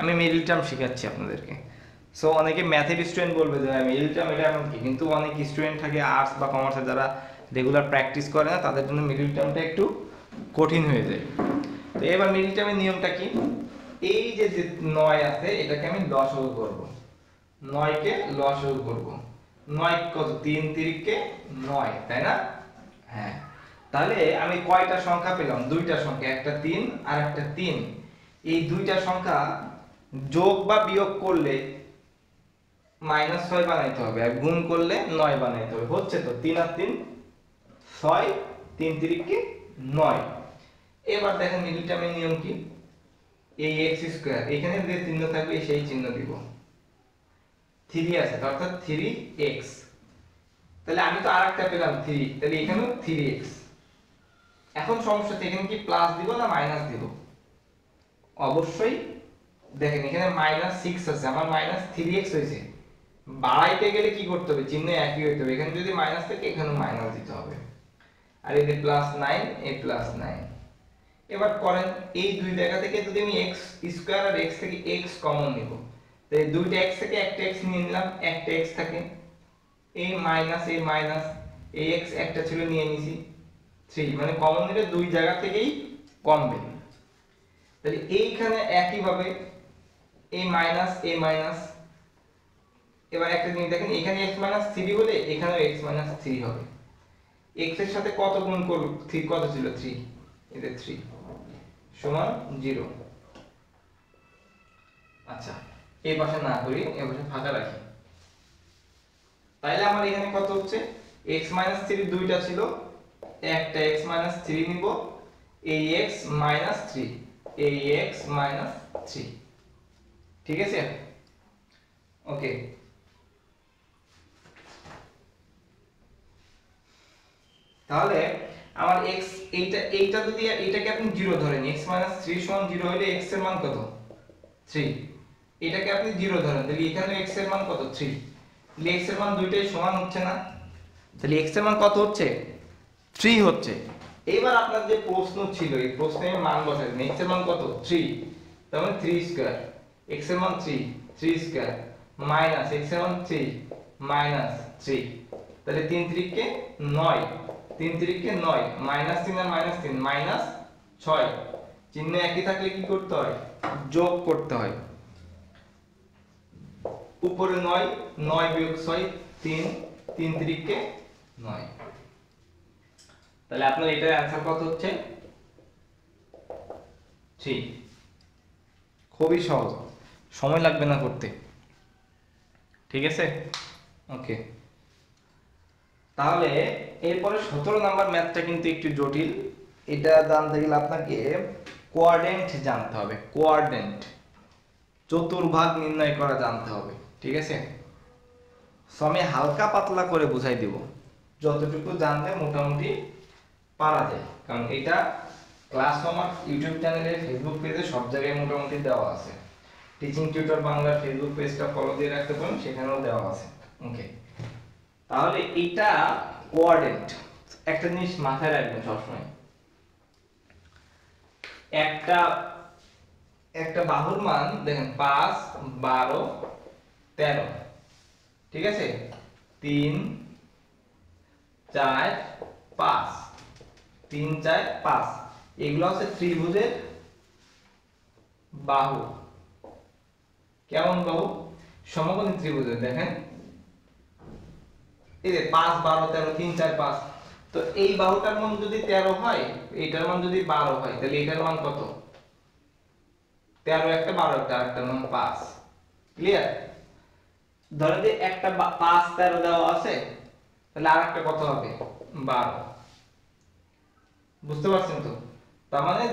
আমি মিডল টার্ম শেখাচ্ছি আপনাদেরকে। সো অনেকে ম্যাথের স্টুডেন্ট বলবে যে মিডল টার্ম এটা এমন কি, কিন্তু অনেক স্টুডেন্ট থাকে আর্টস বা কমার্সে যারা রেগুলার প্র্যাকটিস করে না, তাদের জন্য মিডল টার্মটা একটু কঠিন হয়ে যায়। তো এবার মিডল টার্মের নিয়মটা কি, এই যে 9 আছে এটাকে আমি লসাগু করব, 9 কে লসাগু করব। 9 কত, 3 3 কে 9, তাই না। হ্যাঁ, তাহলে আমি কয়টা সংখ্যা পেলাম, দুইটা সংখ্যা, একটা 3 আর একটা 3। এই দুইটা সংখ্যা যোগ বা বিয়োগ করলে -6 বানাইতে হবে, আর গুণ করলে 9 বানাইতে হবে। হচ্ছে তো 3 আর 3 6, 3 3 কে 9। এবার দেখেন মিডল টার্মের নিয়ম কি, এই x² এখানে যে চিহ্ন থাকবে সেই চিহ্ন দিব, 3 আছে অর্থাৎ 3x, তাহলে আমি তো আরেকটা পেলাম 3, তাহলে এখানেও 3x। এখন সমস্যা, এখানে কি প্লাস দিব না মাইনাস দিব, অবশ্যই দেখেন এখানে -6 আছে, আমার -3x হয়েছে, বাড়াইতে গেলে কি করতে হবে, চিহ্ন একই হইতে হবে, এখানে যদি মাইনাস থাকে এখানেও মাইনাস দিতে হবে, আর এই যে +9 এই +9। এবার করেন, এই দুই জায়গা থেকে যদি আমি x² আর x থেকে x কমন নিব, তো এই দুইটা x থেকে একটা x নিয়ে নিলাম, একটা x থাকে, এই মাইনাস এই মাইনাস, এই x একটা ছিল নিয়ে নিছি 3, মানে কমন নিলে দুই জায়গা থেকেই কমবে। তাহলে এইখানে একই ভাবে এই মাইনাস এবার একটা জিনিস দেখেন, এখানে x মাইনাস থ্রি হলে এখানেও x মাইনাস থ্রি হবে। x এর সাথে কত গুণ করব, 3 কত ছিল 3, এটা 3 সমান 0। আচ্ছা এই পাশে না করি, এই পাশে ফাঁকা রাখি। তাইলে আমার এখানে কত হচ্ছে, x মাইনাস থ্রি দুইটা ছিল, একটা x মাইনাস থ্রি নিব, এই x মাইনাস থ্রি, এই x মাইনাস থ্রি। ঠিক আছে, ওকে। তাহলে আমার x, এইটা যদি এটাকে আপনি 0 ধরেন, x 3 সমান 0 হলে x এর মান কত 3, এটাকে আপনি 0 ধরেন, তাহলে এখানে x এর মান কত 3, তাহলে x এর মান দুইটাই সমান হচ্ছে না, তাহলে x এর মান কত হচ্ছে 3 হচ্ছে। এইবার আপনার যে প্রশ্ন ছিল, এই প্রশ্নে মান বসাবেন, x এর মান কত 3, তার মানে 3 স্কয়ার, x এর মান 3 স্কয়ার মাইনাস x এর মান 3 মাইনাস 3, তাহলে 3 3 কে 9, 3 3 কে 9, মাইনাস 3 আর মাইনাস 3 মাইনাস 6, চিহ্ন একই থাকলে কি করতে হয়, যোগ করতে হয়। উপরে 9, 9 বিয়োগ 6 3, 3 3 কে 9, তাহলে আপনার এটার অ্যানসার কত হচ্ছে 3। খুবই সহজ, সময় লাগবে না করতে। ঠিক আছে, ওকে। তাহলে এরপরে 17 নাম্বার ম্যাথটা কিন্তু একটু জটিল। এটা জানতে গেলে আপনাকে কোয়াড্রেন্ট জানতে হবে, কোয়াড্রেন্ট, চতুর্ভাগ নির্ণয় করা জানতে হবে। ঠিক আছে, সো আমি হালকা পাতলা করে বুঝাই দিব, যতটুকু জানলে মোটামুটি পারা যায়, কারণ এটা ক্লাস আমার ইউটিউব চ্যানেলে, ফেসবুক পেজে সব জায়গায় মোটামুটি দেওয়া আছে। টিচিং টিউটর বাংলার ফেসবুক পেজটা ফলো দিয়ে রাখতে পারেন, সেখানেও দেওয়া আছে। ওকে, তাহলে এটা কোয়াড্রেন্ট। একটা জিনিস মাথায় রাখবেন সবসময়, একটা বাহুর মান দেখেন 5 12 13, ঠিক আছে, 3 4 5, 3 4 5, এগুলো হচ্ছে ত্রিভুজের বাহু। কেমন বাহু, সমকোণী ত্রিভুজের। দেখেন এই যে 5 12 13 3 4 5, তো এই বাহুটার মান যদি 13 হয়, এইটার মান যদি 12 হয়, তাহলে এটার মান কত, 13 একটা 12 একটা, আরেকটার মান 5। ক্লিয়ার? ধরেন যে একটা 5 13 দেওয়া আছে, তাহলে আরেকটা কত হবে 12। বুঝতে পারছেন তো? তার মানে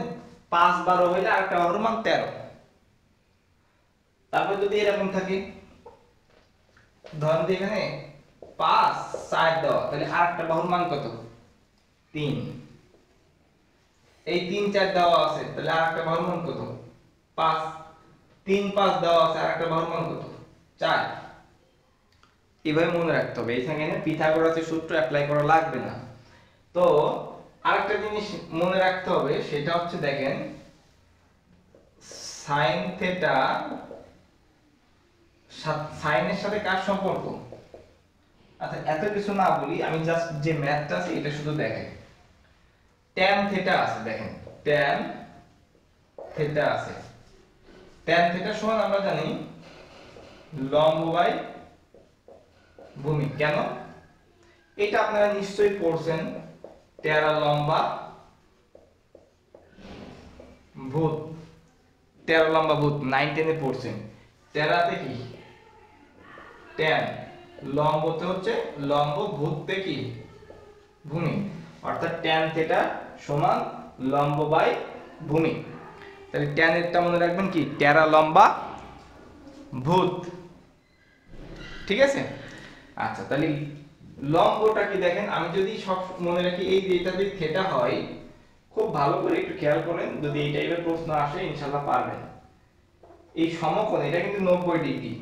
5 12 হইলে আরেকটা বাহুর মান 13। তারপর যদি এরকম থাকে, ধরেন যে এখানে 5 4 দেওয়া, তাহলে আরেকটা বাহুর মান কত 3। এই 3 4 দেওয়া আছে, তাহলে আরেকটা বাহুর মান কত 5। 3 5 দেওয়া আছে, আরেকটা বাহুর মান কত 4। এভাবে মনে রাখতে হবে, এখানে পিথাগোরাসের সূত্র অ্যাপ্লাই করা লাগবে না। তো আরেকটা জিনিস মনে রাখতে হবে, সেটা হচ্ছে দেখেন সাইন থিটা, সাইনের সাথে কার সম্পর্ক। আচ্ছা এত কিছু না বলি, আমি জাস্ট যে ম্যাথটা আছে এটা শুধু দেখেন। ট্যান থিটা আছে, দেখেন ট্যান থিটা আছে, ট্যান থিটা সমান আমরা জানি লম্ব বাই ভূমি। কেন, এটা আপনারা নিশ্চয়ই পড়ছেন, টেরা লম্বা ভূত, টেরা লম্বা ভূত 9 10 এ পড়ছেন। টেরাতে কি ট্যান, লম্বতে হচ্ছে লম্ব, ভূততে কি ভূমি, অর্থাৎ ট্যান থিটা সমান লম্ব বাই ভূমি। তাহলে ট্যান এরটা মনে রাখবেন কি টেরা লম্বা ভূত। ঠিক আছে, আচ্ছা তাহলে লম্বটা কি দেখেন, আমি যদি সব মনে রাখি, এই যে এটা যদি থিটা হয়, খুব ভালো করে একটু খেয়াল করেন, যদি এই টাইপের প্রশ্ন আসে ইনশাআল্লাহ পারবেন। এই সমকোণ এটা কিন্তু 90 ডিগ্রি,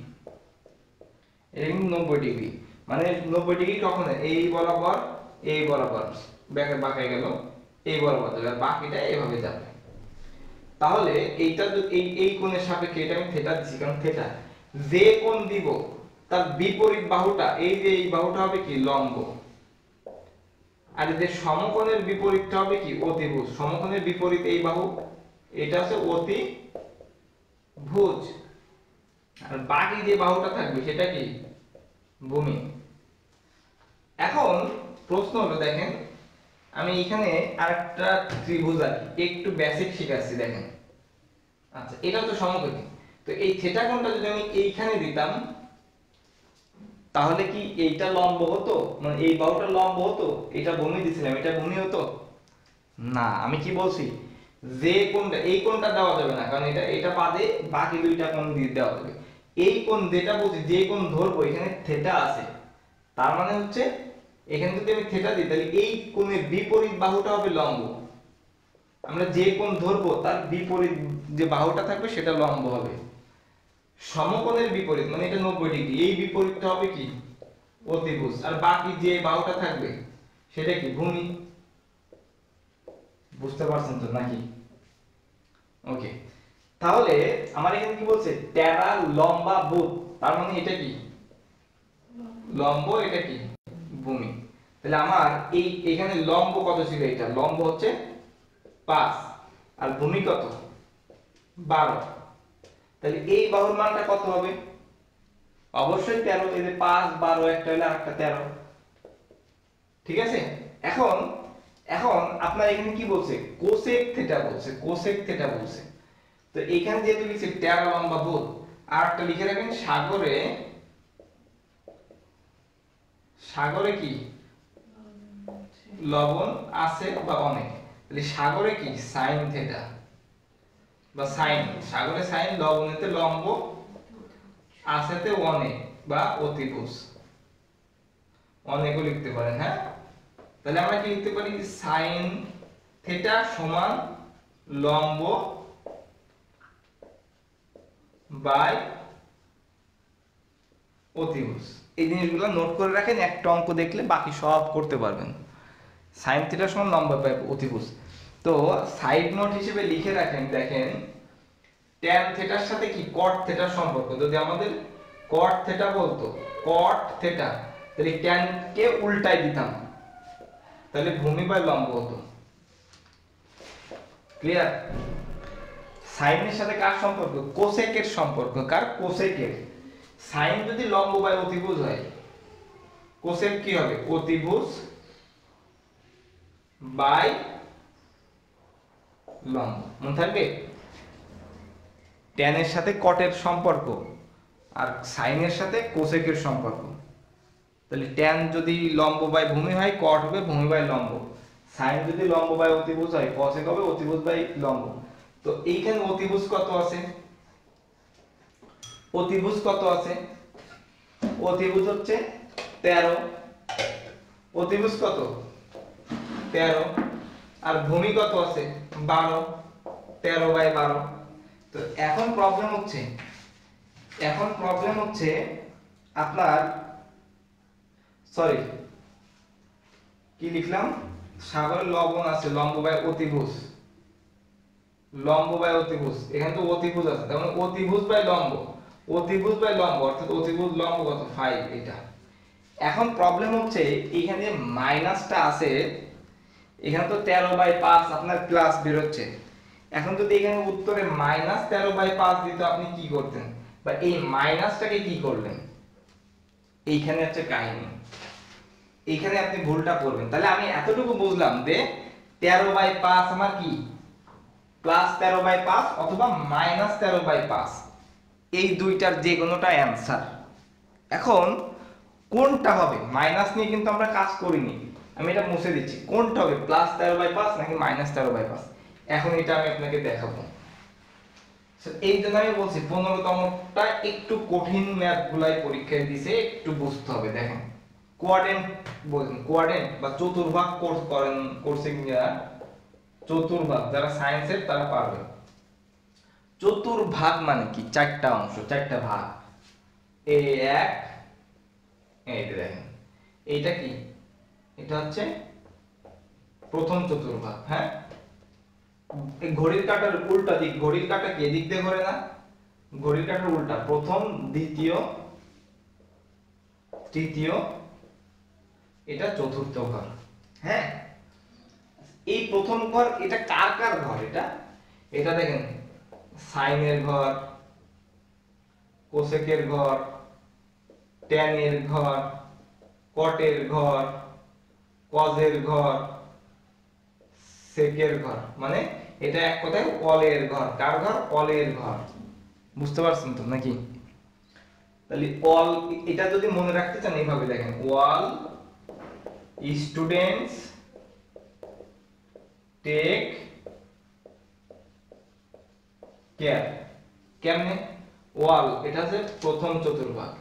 এটা কিন্তু 90 ডিগ্রি, মানে 90 ডিগ্রি কখন এই বরাবর, এই বরাবর ব্যাকে বাঁকা গেল, এই বরাবর যাবে, বাকিটা এভাবে যাবে। তাহলে এইটা এই কোণের সাপেক্ষে এটা আমি থিটা দিছি, কারণ থিটা যে কোণ দিব তার বিপরীত বাহুটা, এই যে এই বাহুটা হবে কি লম্ব, আর এই যে সমকোণের বিপরীতটা হবে কি অতিভুজ। সমকোণের বিপরীত এই বাহু, এটা হচ্ছে অতিভুজ, আর বাকি যে বাহুটা থাকবে সেটা কি ভূমি। এখন প্রশ্ন হলো দেখেন, আমি এখানে আরেকটা ত্রিভুজ আঁকি, একটু বেসিক শিখাচ্ছি দেখেন। আচ্ছা, এটা তো সমকোণী, তো এই থিটা কোণটা যদি আমি এইখানে দিতাম তাহলে কি এইটা লম্ব হতো, মানে এই বাহুটা লম্ব হতো, এটা ভূমি দিছিলাম, এটা ভূমি হতো না। আমি কি বলছি, যে কোণটা, এই কোণটা দেওয়া যাবে না, কারণ এটা এটা বাদে বাকি দুইটা কোণ দিয়ে দেওয়া যাবে। এই কোণ যেটা বলছি, যে কোণ ধরবো এখানে থিটা আছে, তার মানে হচ্ছে এখানে যদি আমি থিটা দিই তাহলে এই কোণের বিপরীত বাহুটা হবে লম্ব। আমরা যে কোণ ধরবো তার বিপরীত যে বাহুটা থাকবে সেটা লম্ব হবে। সমকোণের বিপরীত মানে এটা 90 ডিগ্রি, এই বিপরীতটা হবে কি, অতিভুজ। আর বাকি যে বাহুটা থাকবে সেটা কি, ভূমি। বুঝতে পারছেন তো নাকি? ওকে, তাহলে আমার এখানে কি বলছে, টেরা লম্বা বুত, তার মানে এটা কি লম্ব, এটা কি ভূমি। তাহলে আমার এই এখানে লম্ব কত ছিল, এটা লম্ব হচ্ছে 5 আর ভূমি কত 12। তাহলে এই বাহুর মানটা কত হবে, অবশ্যই 13। এই যে 5 12 একটা হলে আরেকটা 13, ঠিক আছে। এখন এখন আপনার এখানে কি বলছে, কোসেক থিটা বলছে, কোসেক থিটা বলছে। তো এখানে যেহেতু লিখছে টেরা লম্বা বুত, আর একটা লিখে রাখেন, সাগরে, সাগরে কি লবণ আছে বা অনেক, তাহলে সাগরে কি সাইন থিটা বা সাইন, সাগরে সাইন, লবণেতে লম্ব, আছেতে অনেক বা অতিভুজ, অনেকও লিখতে পারেন। হ্যাঁ, তাহলে আমরা কি লিখতে পারি, সাইন থিটা সমান লম্ব বাই অতিভুজ। এই জিনিসগুলো নোট করে রাখেন, একটা অঙ্ক দেখলে বাকি সব করতে পারবেন। সাইন থিটা সমান লম্ব বাই অতিভুজ। তো সাইড নোট হিসেবে লিখে রাখেন, দেখেন ট্যান থিটার সাথে কি কট থিটার সম্পর্ক। যদি আমাদের কট থিটা বলতো, কট থিটা, তাহলে ট্যান কে উল্টাই দিতাম, তাহলে ভূমি বাই লম্ব হতো। ক্লিয়ার? সাইনের সাথে কার সম্পর্ক, কোসেকের সম্পর্ক। কার, কোসেকের। সাইন যদি লম্ব বাই অতিভুজ হয়, কোসেক কি হবে, অতিভুজ বাই লম্ব। মনে থাকবে, ট্যানের সাথে কটের সম্পর্ক আর সাইনের সাথে কোসেকের সম্পর্ক। তাহলে ট্যান যদি লম্ব বাই ভূমি হয়, কট হবে ভূমি বাই লম্ব। সাইন যদি লম্ব বাই অতিভুজ হয়, কোসেক হবে অতিভুজ বাই লম্ব। তো এইখানে অতিভুজ কত আছে, অতিভুজ কত আছে, অতিভুজ হচ্ছে 13, অতিভুজ কত 13, আর ভূমি কত আছে 12, 13 বাই 12। তো এখন প্রবলেম হচ্ছে আপনার, সরি কি লিখলাম, সাগরে লবণ আছে, লম্ব বাই অতিভুজ, লম্ব বাই অতিভুজ, এখানে তো অতিভুজ আছে, তার মানে অতিভুজ বাই লম্ব, অতিভুজ বাই লম্ব অর্থাৎ অতিভুজ লম্ব কত 5 এটা। এখন প্রবলেম হচ্ছে এখানে মাইনাসটা আছে, এখানে তো 13 বাই 5 আপনার ক্লাস বের হচ্ছে। এখন যদি এখানে উত্তরে মাইনাস 13 বাই 5 দিত, আপনি কি করতেন, বা এই মাইনাসটাকে কি করলেন, এইখানে হচ্ছে কাহিনী, এইখানে আপনি ভুলটা করবেন। তাহলে আমি এতটুকু বুঝলাম যে 13 বাই 5 আমার কি প্লাস 13 বাই 5 অথবা মাইনাস 13 বাই 5, এই দুইটার যে কোনোটা অ্যান্সার। এখন কোনটা হবে, মাইনাস নিয়ে কিন্তু আমরা কাজ করিনি, আমি এটা মুছে দিচ্ছি, কোনটা হবে প্লাস 13 বাই 5 নাকি মাইনাস 13 বাই 5, এখন এটা আমি আপনাকে দেখাবো। এই জন্য আমি বলছি 15তমটা একটু কঠিন ম্যাথ গুলাই পরীক্ষায় দিছে, একটু বুঝতে হবে। দেখেন কোয়াড্রেন্ট বলছেন, কোয়াড্রেন্ট বা চতুর্ভাগ কোর্স করেন, কোর্সিং চতুর্ভাগ যারা সায়েন্সের তারা পারবে। চতুর্ভাগ মানে কি, চারটা অংশ, চারটা ভাগ, এই এক, এই দেখেন এইটা কি, এটা হচ্ছে প্রথম চতুর্ভাগ। হ্যাঁ, এই ঘড়ির কাঁটার উল্টা দিক, ঘড়ির কাঁটা কি এদিক দিয়ে ঘোরে না, ঘড়ির কাঁটার উল্টা, প্রথম দ্বিতীয় তৃতীয়, এটা চতুর্থ ঘর। হ্যাঁ, এই প্রথম ঘর এটা কার কার ঘর, এটা এটা দেখেন সাইনের ঘর, কোসেকের ঘর, ট্যানের ঘর, কটের ঘর, কজের ঘর, সেকের ঘর, মানে এটা এক কথায় অলের ঘর। কার ঘর? অলের ঘর। বুঝতে পারছেন তো নাকি? তাহলে অল, এটা যদি মনে রাখতে চান এইভাবে দেখেন, অল স্টুডেন্টস টেক কেয়ার। কেমনে? ওয়াল এটা হচ্ছে প্রথম চতুর্ভাগ,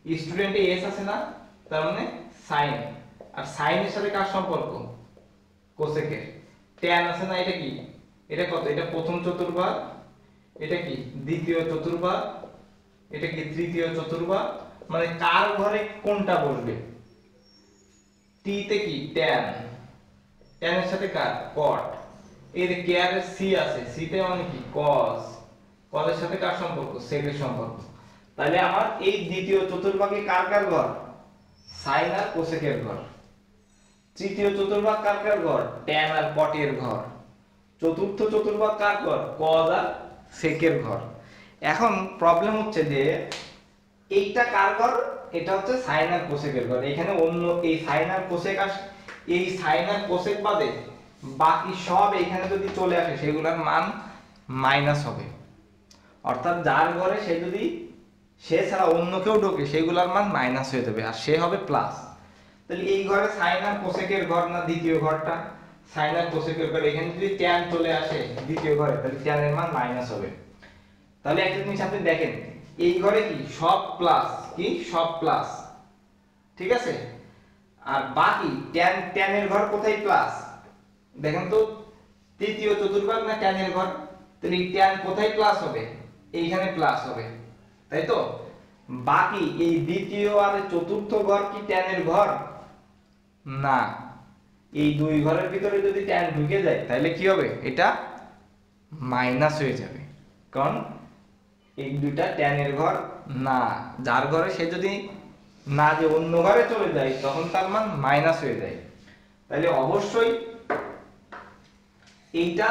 স্টুডেন্টে এস আছে না, তার মানে সাইন, আর সাইনের সাথে কার সম্পর্ক? কোসেকের। ট্যান আছে না, এটা কি? এটা কত? এটা প্রথম চতুর্ভাগ, এটা কি দ্বিতীয় চতুর্ভাগ, এটা কি তৃতীয় চতুর্ভাগ, মানে কার ঘরে কোনটা বসবে? টি তে কি ট্যান, ট্যানের সাথে কার? কট। এই যে কেয়ারের সি আছে, সি তে মানে কি কস, কসের সাথে কার সম্পর্ক? সেকের সম্পর্ক। তাহলে আমার এই দ্বিতীয় চতুর্ভাগে কার কার ঘর? সাইন আর কোসেকের ঘর। তৃতীয় চতুর্ভাগ কার কার ঘর? ট্যান আর কটের ঘর। চতুর্থ চতুর্ভাগ কার ঘর? কজ আর সেকের ঘর। এখন প্রবলেম হচ্ছে যে এইটা কার ঘর? এটা হচ্ছে সাইন আর কোসেকের ঘর। এখানে অন্য এই সাইন আর কোসেক আসে, এই সাইন আর কোসেক বাদে বাকি সব এখানে যদি চলে আসে সেগুলোর মান মাইনাস হবে। অর্থাৎ যার ঘরে সে যদি, সে ছাড়া অন্য কেউ ঢোকে সেগুলোর মান মাইনাস হয়ে যাবে, আর সে হবে প্লাস। তাহলে এই ঘরে সাইন আর কোসেকের ঘর না দ্বিতীয় ঘরটা? সাইন আর কোসেকের ঘর, এখানে যদি ট্যান চলে আসে দ্বিতীয় ঘরে, তাহলে ট্যানের মান মাইনাস হবে। তাহলে একটা জিনিস আপনি দেখেন, এই ঘরে কি সব প্লাস, কি সব প্লাস, ঠিক আছে? আর বাকি ট্যান, ট্যানের ঘর কোথায় প্লাস? দেখেন তো, তৃতীয় চতুর্ভাগ না ট্যানের ঘর? তাহলে ট্যান কোথায় প্লাস হবে? এইখানে প্লাস হবে, তাই তো? বাকি এই দ্বিতীয় আর চতুর্থ ঘর কি ট্যানের ঘর? না। এই দুই ঘরের ভিতরে যদি ট্যান ঢুকে যায় তাহলে কি হবে? এটা মাইনাস হয়ে যাবে, কারণ এই দুইটা ট্যানের ঘর না। যার ঘরে সে যদি না যে অন্য ঘরে চলে যায় তখন তার মান মাইনাস হয়ে যায়। তাহলে অবশ্যই এইটা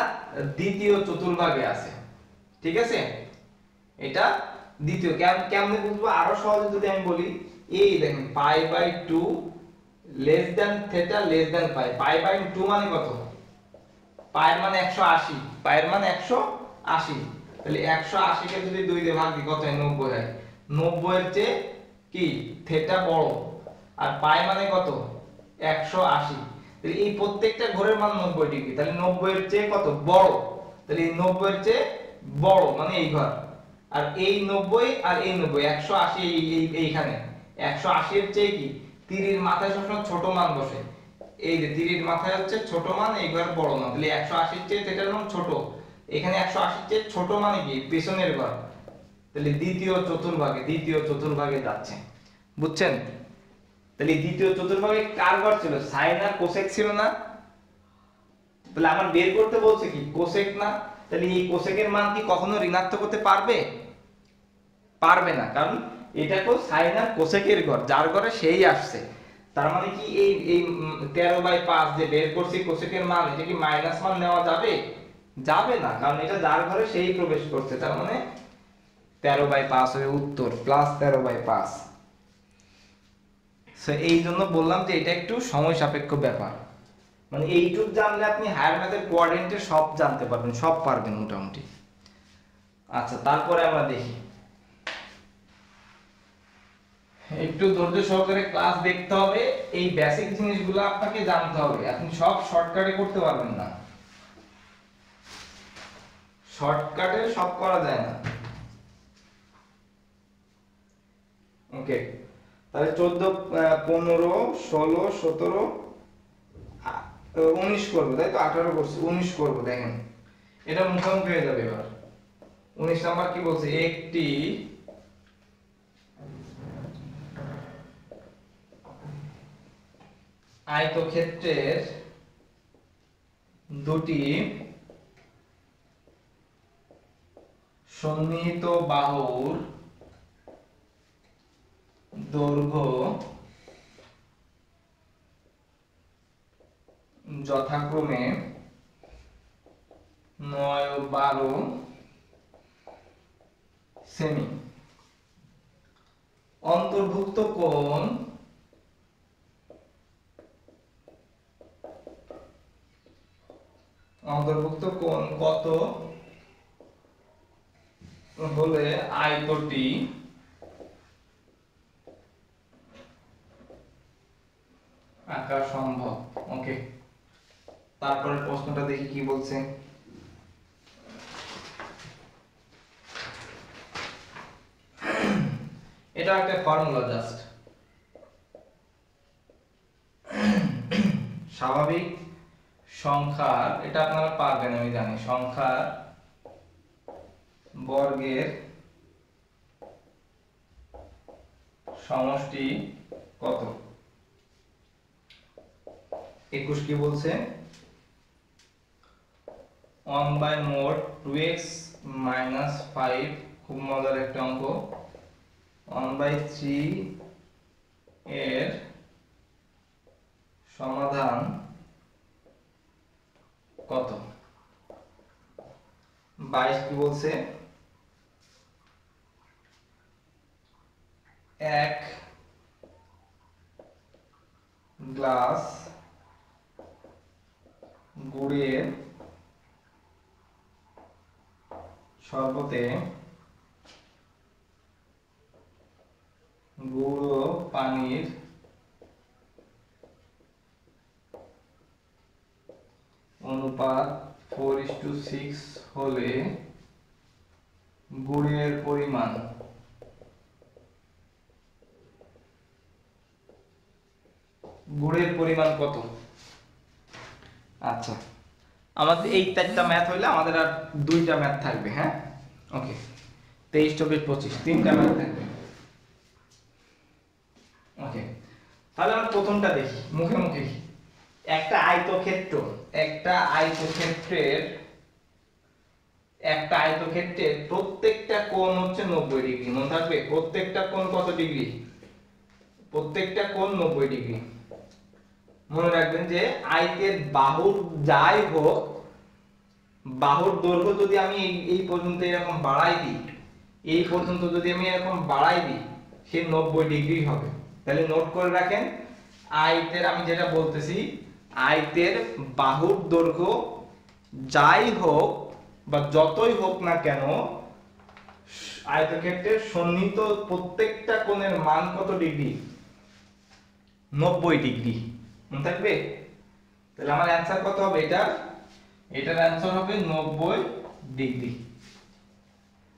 দ্বিতীয় চতুর্ভাগে আছে, ঠিক আছে? এটা দ্বিতীয়। কেমনে বুঝবো? আরো সহজে যদি আমি বলি, এই দেখেন pi by 2 less than theta less than pi. Pi by 2 মানে কত? পায়ের মানে 180, পায়ের মানে 180। তাহলে 180 কে যদি 2 দিয়ে ভাগ দিই কত হয়? 90 হয়। 90 এর চেয়ে কি থিটা বড়, আর পাই মানে কত? 180। তাহলে এই প্রত্যেকটা ঘরের মান 90 ডিগ্রি, তাহলে 90 এর চেয়ে কত বড়? তাহলে এই 90 এর চেয়ে বড় মানে এই ঘর, আর এই 90 আর এই 90 180 এইখানে 180 এর চেয়ে কি 30 মাথায় সবসময় ছোট মান বসে। এই যে 30 মাথায় হচ্ছে ছোট মান, এই ঘর বড় মান, তাহলে 180 এর চেয়ে থিটার মান ছোট। এখানে 180 এর চেয়ে ছোট মানে কি পেছনের ঘর, তাহলে দ্বিতীয় চতুর্ভাগে যাচ্ছে। বুঝছেন? তাহলে দ্বিতীয় চতুর্ভাগে কার ঘর ছিল? সাইন আর কোসেক ছিল না? তাহলে আমার বের করতে বলছে কি কোসেক না? তাহলে এই কোসেকের মান কি কখনো ঋণাত্মক হতে পারবে? পারবে না, কারণ এটা তো সাইন আর কোসেকের ঘর, যার ঘরে সেই আসছে। তার মানে কি এই এই 13/5 যে বের করছি কোসেকের মান, এটা কি মাইনাস মান নেওয়া যাবে? যাবে না, কারণ এটা যার ঘরে সেই প্রবেশ করছে। তার মানে 13/5 হবে উত্তর, প্লাস 13/5। সো এই জন্য বললাম যে এটা একটু সময় সাপেক্ষ ব্যাপার। মানে এইটুক জানলে আপনি হায়ার ম্যাথের কোঅর্ডিনেটে সব জানতে পারবেন, সব পারবেন মোটামুটি। আচ্ছা, তারপরে আমরা দেখি, একটু ধৈর্য সহকারে ক্লাস দেখতে হবে। এই বেসিক জিনিসগুলো আপনাকে জানতে হবে, আপনি সব শর্টকাটে করতে পারবেন না, শর্টকাটে সব করা যায় না। ওকে, তাহলে 14, 15, 16, 17, 19 করবো, তাই তো? 18 করছি, 19 করবো। দেখেন এটা মুখোমুখি হয়ে যাবে। এবার 19 নাম্বার কি বলছে? একটি আয়তক্ষেত্রের দুটি সন্নিহিত বাহুর দৈর্ঘ্য যথাক্রমে 9 ও 12 সেমি অন্তর্ভুক্ত কোণ কত হলে আয়তটি আঁকা সম্ভব। ওকে, তারপরের প্রশ্নটা দেখি কি বলছে। এটা একটা ফর্মুলা জাস্ট, স্বাভাবিক সংখ্যার, এটা আপনারা পারবেন আমি জানি, সংখ্যার বর্গের সমষ্টি কত। 21 কি বলছে, 1/mod 2x - 5, খুব মজার একটা অঙ্ক, 1/3 এর সমাধান কত। 22 কি বলছে, 1 গ্লাস গুড়ের শরবতে গুড় ও পানির অনুপাত 4:6 হলে গুড়ের পরিমাণ কত। আচ্ছা, আমাদের এই 4টা ম্যাথ হইলে আমাদের আর 2টা ম্যাথ থাকবে। হ্যাঁ, ওকে, 23, 24, 25 3টা ম্যাথ থাকবে। ওকে, তাহলে আমরা প্রথমটা দেখি মুখে মুখে। একটা আয়তক্ষেত্রের প্রত্যেকটা কোণ হচ্ছে 90 ডিগ্রি। মনে থাকবে, প্রত্যেকটা কোণ কত ডিগ্রি? প্রত্যেকটা কোণ 90 ডিগ্রি। মনে রাখবেন যে আয়তের বাহুর যাই হোক, বাহুর দৈর্ঘ্য যদি আমি এই পর্যন্ত এরকম বাড়াই দিই, সে 90 ডিগ্রি হবে। তাহলে নোট করে রাখেন, আয়তের, আমি যেটা বলতেছি, আয়তের বাহুর দৈর্ঘ্য যাই হোক বা যতই হোক না কেন, আয়তক্ষেত্রের সন্নিহিত প্রত্যেকটা কোণের মান কত ডিগ্রি? 90 ডিগ্রি। মনে থাকবে? তাহলে আমার অ্যানসার কত হবে? এটার অ্যানসার হবে 90 ডিগ্রি।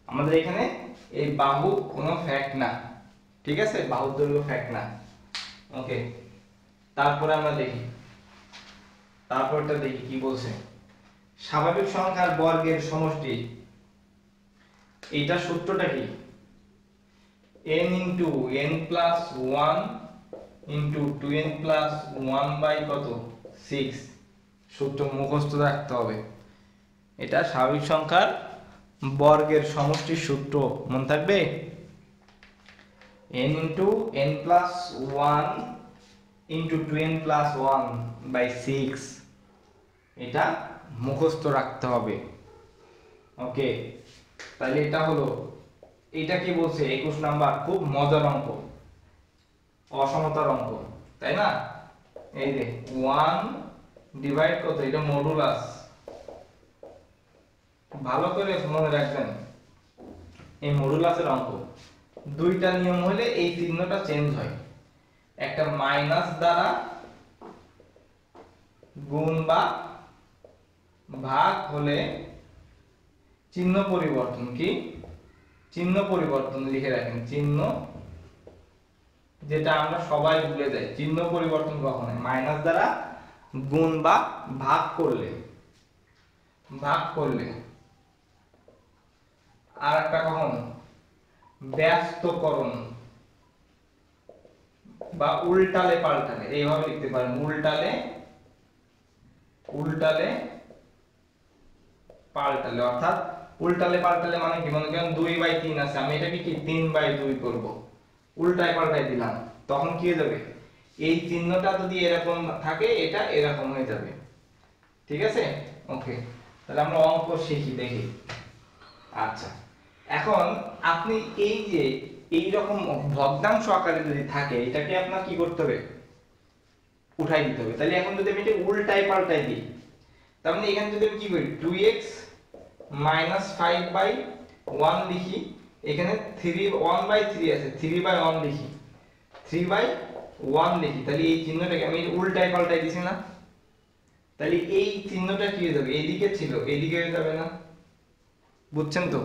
আমাদের এখানে এই বাহু কোনো ফ্যাক্ট না, ঠিক আছে, বাহুর দৈর্ঘ্য ফ্যাক্ট না। ওকে, তারপরে আমরা দেখি, তারপরটা দেখি কি বলছে। স্বাভাবিক সংখ্যার বর্গের সমষ্টি, এইটা সূত্রটা কি? n * n + 1 * 2n + 1 / কত 6, সূত্র মুখস্থ রাখতে হবে। এটা স্বাভাবিক সংখ্যার বর্গের সমষ্টির সূত্র, মনে থাকবে। n * n + 1 * 2n + 1 / 6, এটা মুখস্থ রাখতে হবে। ওকে, তাহলে এটা হলো, এটা কি বলছে 21 নাম্বার, খুব মজার অঙ্ক, অসমতার অঙ্ক, তাই না? এই যে 1 ডিভাইড কত, এটা মডুলাস, ভালো করে মনে রাখবেন, এই মডুলাসের অঙ্ক। দুইটা নিয়ম হলে এই চিহ্নটা চেঞ্জ হয়, একটা মাইনাস দ্বারা গুণ বা ভাগ হলে চিহ্ন পরিবর্তন, কি চিহ্ন পরিবর্তন লিখে রাখেন, চিহ্ন, যেটা আমরা সবাই ভুলে যাই, চিহ্ন পরিবর্তন কখন হয়? মাইনাস দ্বারা গুণ বা ভাগ করলে। আর একটা কখন? ব্যস্তকরণ বা উল্টালে পাল্টালে, এইভাবে লিখতে পারেন, উল্টালে পাল্টালে। অর্থাৎ উল্টালে পাল্টালে মানে কি? মনে করেন 2/3 আছে, আমি এটাকে কি 3/2 করব, উল্টায় পাল্টায় দিলাম, তখন কি হয়ে যাবে? এই চিহ্নটা যদি এরকম থাকে, এটা এরকম হয়ে যাবে, ঠিক আছে? ওকে, তাহলে আমরা অঙ্ক শিখি, দেখি। আচ্ছা, এখন আপনি এই যে এই রকম ভগ্নাংশ আকারে যদি থাকে এটাকে আপনার কি করতে হবে, উঠাই দিতে হবে। তাহলে এখন যদি আমি এটা উল্টাই পাল্টাই দিই, তার মানে এখানে যদি আমি কি করি 2x - 5/1 লিখি, এখানে 1/3 আছে, 3/1 লিখি, 3/1 লিখি, তাহলে এই চিহ্নটাকে আমি উল্টাই পাল্টাই দিছি না, তাহলে এই চিহ্নটা কি হয়ে যাবে, এদিকে ছিল এদিকে হয়ে যাবে না, বুঝছেন তো?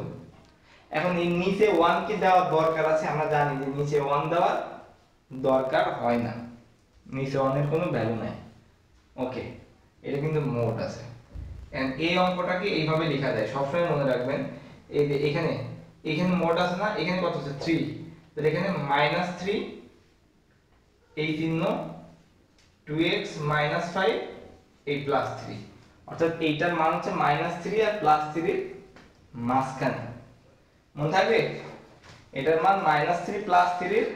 এখন এই নিচে 1 কি দেওয়ার দরকার আছে? আমরা জানি যে নিচে 1 দেওয়ার দরকার হয় না, নিচে 1 এর কোনো ভ্যালু নাই। ওকে, এটা কিন্তু মোট আছে। এন্ড এই অঙ্কটাকে এইভাবে লেখা যায়, সবসময় মনে রাখবেন। এই যে এখানে মোট আছে না, এখানে কত আছে 3, তাহলে এখানে -3, এই চিহ্ন 2x - 5 এই +3, অর্থাৎ এইটার মান হচ্ছে -3 আর +3 এর মাঝখানে, মনে থাকবে? এটার মান -3 +3 এর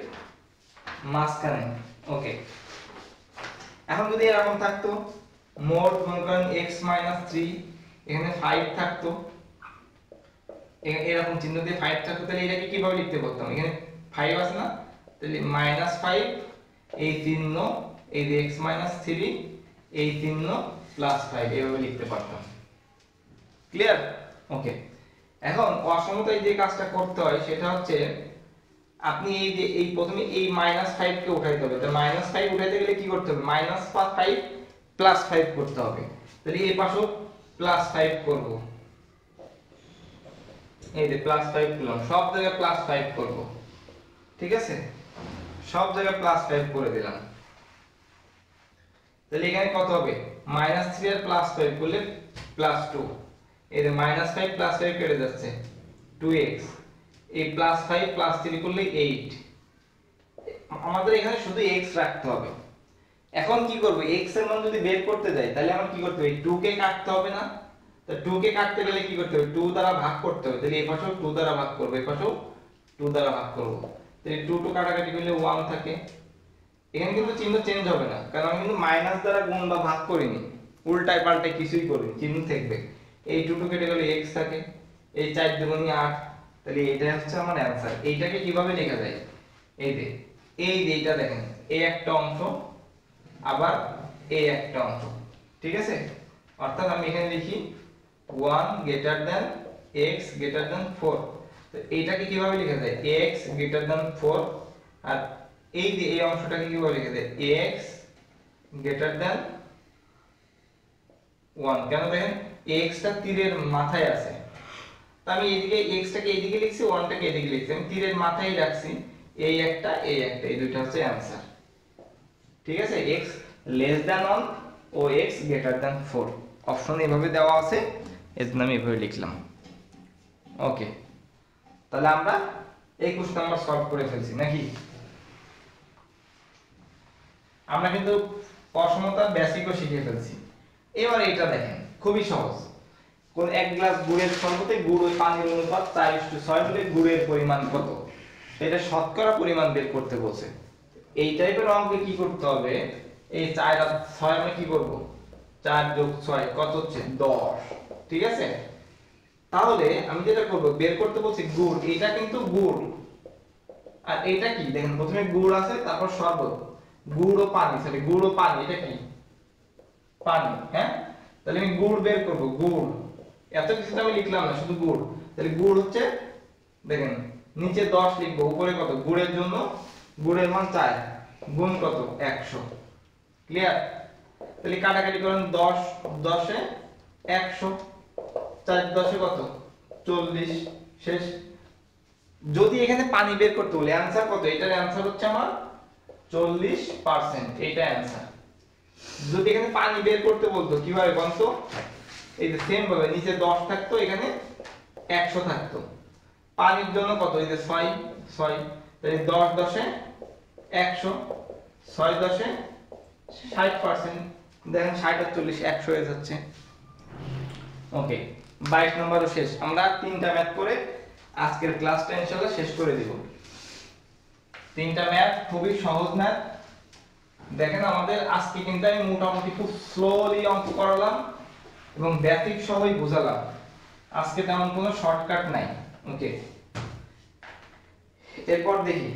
মাঝখানে। ওকে, এখন যদি এরকম থাকতো মোট মনে করেন x - 3, এখানে 5 থাকতো, এরকম চিহ্ন দিয়ে 5 থাকতো, তাহলে এটাকে কিভাবে লিখতে পারতাম? এখানে 5 আছে না, তাহলে -5 এই চিহ্ন, এই যে x - 3 এই চিহ্ন +5 এভাবে লিখতে পারতাম। ক্লিয়ার? ওকে, এখন অসমতায় যে কাজটা করতে হয় সেটা হচ্ছে আপনি এই যে এই প্রথমে এই -5 কে উঠাইতে হবে, তো -5 উঠাইতে গেলে কি করতে হবে, -5 +5 করতে হবে, তাহলে এই পাশেও +5 করব, এই যে +5 করলাম, সব জায়গায় +5 করব, ঠিক আছে? সব জায়গায় +5 করে দিলাম, তাহলে এখানে কত হবে, -3 আর +5 করলে +2, এই যে -5 +5 কেটে যাচ্ছে 2x, এই +5 +3 করলে 8, আমাদের এখানে শুধু x রাখতে হবে। এখন কি করব, x এর মান যদি বের করতে যাই তাহলে আমার কি করতে হবে, 2 কে কাটতে হবে না, তো 2 কে কাটতে গেলে কি করতে হবে, 2 দ্বারা ভাগ করতে হবে, তাহলে এই পাশেও 2 দ্বারা ভাগ করব, এই পাশেও 2 দ্বারা ভাগ করব, তাহলে 2 2 কাটাকাটি করলে 1 থাকে। এখানে কিন্তু চিহ্ন চেঞ্জ হবে না, কারণ আমি কিন্তু মাইনাস দ্বারা গুণ বা ভাগ করিনি, উল্টায় পাল্টায় কিছুই করিনি, চিহ্ন থাকবে। এই 2 2 কেটে গেলে x থাকে, এই 4 2 8, তাহলে এটা হচ্ছে আমার অ্যানসার। এইটাকে কিভাবে লেখা যায়, এই যে এইটা দেখেন, এই একটা অংশ আবার এই একটা অংশ, ঠিক আছে? অর্থাৎ আমি এখানে লিখি 1 > x > 4, তো এইটাকে কিভাবে লেখা যায়, x > 4, আর এই যে এই অংশটাকে কিভাবে লেখা যায়, x > 1, কেন দেখেন x টা তীরের মাথায় আছে, তো আমি এইদিকে x টাকে এইদিকে লিখছি, 1 টাকে এইদিকে লিখছি, আমি তীরের মাথায় রাখছি, এই একটা এই দুটো হচ্ছে অ্যানসার, ঠিক আছে? x < 1 ও x < 4 অপশন এভাবে দেওয়া আছে, এজন্য আমি এভাবে লিখলাম। ওকে, তাহলে আমরা 21 নাম্বার সলভ করে ফেলছি নাকি? আমরা কিন্তু অসমতা বেসিকও শিখে ফেলছি। এবার এটা দেখেন, খুবই সহজ। কোন এক গ্লাস গুড়ের শরবতে গুড় ও পানির অনুপাত 4:6 হলে গুড়ের পরিমাণ কত? এটা শতকরা পরিমাণ বের করতে বলছে। এই টাইপের অঙ্কে কি করতে হবে, এই 4 আর 6 আমরা কি করব, 4 + 6 কত হচ্ছে 10, ঠিক আছে? তাহলে আমি যেটা করব, বের করতে বলছি গুড়, এটা কিন্তু গুড়, আর এটা কি দেখেন, প্রথমে গুড় আছে, তারপর শরবত, গুড় ও পানি, সরি গুড় ও পানি, এটা কি পানি, হ্যাঁ? তাহলে আমি গুড় বের করব, গুড় এত কিছু আমি লিখলাম না, শুধু গুড়, তাহলে গুড় হচ্ছে দেখেন নিচে 10 লিখবো, উপরে কত, গুড়ের জন্য গুড়ের মান 4 গুণ কত 100, ক্লিয়ার? তাহলে কাটাকাটি করেন, 10 10 এ 100, 4 10 এ কত 40, শেষ। যদি এখানে পানি বের করতে বলে অ্যানসার কত, এটার অ্যানসার হচ্ছে আমার 40%, এটা অ্যানসার। যদি এখানে পানি বের করতে বলতো কিভাবে বলতো, এই যে সেম ভাবে নিচে 10 থাকতো, এখানে 100 থাকতো, পানির জন্য কত, এই যে 6 6, তাহলে 10 10 এ 100, 6 10 এ 60%, দেখেন 60 আর 40 100 হয়ে যাচ্ছে। ওকে, 22 নম্বরও শেষ। আমরা তিনটা ম্যাথ করে আজকের ক্লাসটা ইনশাআল্লাহ শেষ করে দিব। তিনটা ম্যাথ খুবই সহজ ম্যাথ। দেখেন আমাদের আজকে কিন্তু আমি মোটামুটি খুব স্লোলি অঙ্ক করালাম এবং বেসিক সবই বোঝালাম, আজকে তেমন কোনো শর্টকাট নাই। ওকে, এরপর দেখি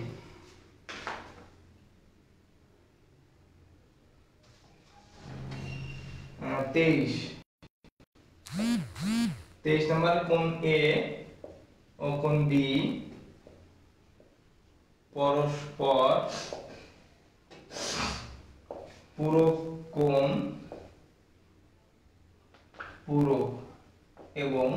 23 নম্বর, কোণ এ ও কোণ বি পরস্পর পূরক কোণ এবং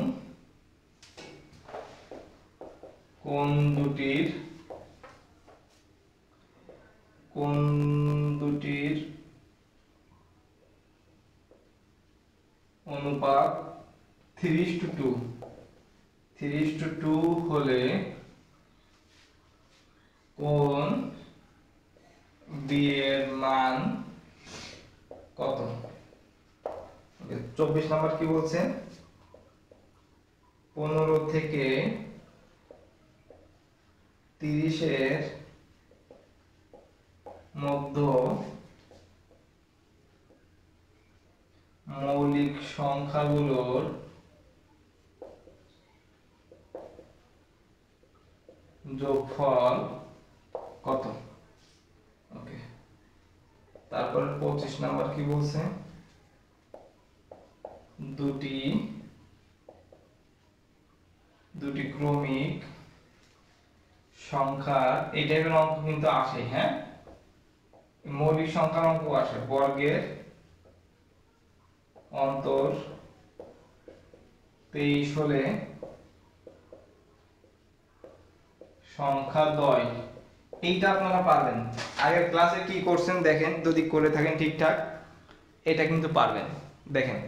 কোণ দুটির অনুপাত 3:2 হলে কোণ বি এর মান কত? 24 নম্বর কি বলছে? 15 থেকে 30 এর মধ্যে মৌলিক সংখ্যাগুলোর যোগফল কত? ওকে, তারপর 25 নাম্বার কি বলছে? দুটি ক্রমিক সংখ্যার এই টাইপের অঙ্ক কিন্তু আসে, হ্যাঁ, মৌলিক সংখ্যার অঙ্ক আসে। বর্গের অন্তর 23 হলে সংখ্যা দ্বয়। এইটা আপনারা পারবেন, আগের ক্লাসে কি করছেন দেখেন, যদি করে থাকেন ঠিকঠাক এটা কিন্তু পারবেন। দেখেন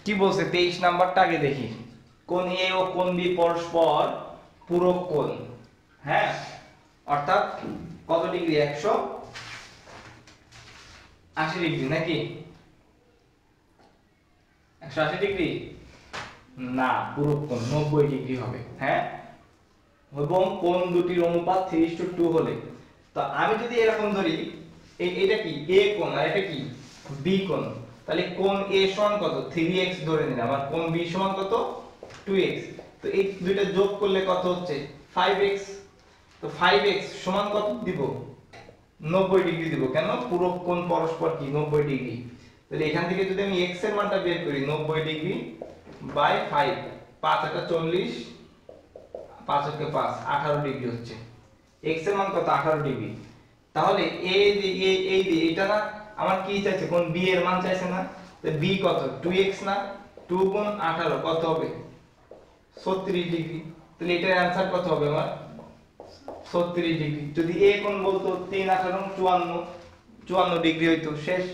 কি বলছে 23 নাম্বারটা আগে দেখি। কোণ এ ও কোণ বি পরস্পর পূরক কোণ, হ্যাঁ, অর্থাৎ কত ডিগ্রি? 180 ডিগ্রি নাকি? 180 ডিগ্রি না, পূরক কোণ 90 ডিগ্রি হবে, হ্যাঁ, এবং কোণ দুটির অনুপাত 3:2 হলে, তো আমি যদি এরকম ধরি, এটা কি এ কোণ আর এটা কি বি কোণ, তাহলে কোণ এ সমান কত? 3x ধরে নিলাম, আর কোণ বি সমান কত? 2x। তো এই দুইটা যোগ করলে কত হচ্ছে? 5x। তো 5x সমান কত দিব? 90 ডিগ্রি দিব। কেন? পূরক কোণ পরস্পর কি 90 ডিগ্রি। তাহলে এখান থেকে যদি আমি x এর মানটা বের করি 90 ডিগ্রি বাই 5, 5 এটা 40, 5 একে 5, 18 ডিগ্রি হচ্ছে। x এর মান কত? 18 ডিগ্রি। তাহলে এইটা না আমার কি চাইছে? কোণ b এর মান চাইছে না? তো b কত? 2x না? 2 গুণ 18 কত হবে? 36 ডিগ্রি। তাহলে এটার অ্যানসার কত হবে আমার? 36 ডিগ্রি। যদি a কোণ বলতো 3 18 54 ডিগ্রি হইতো, শেষ।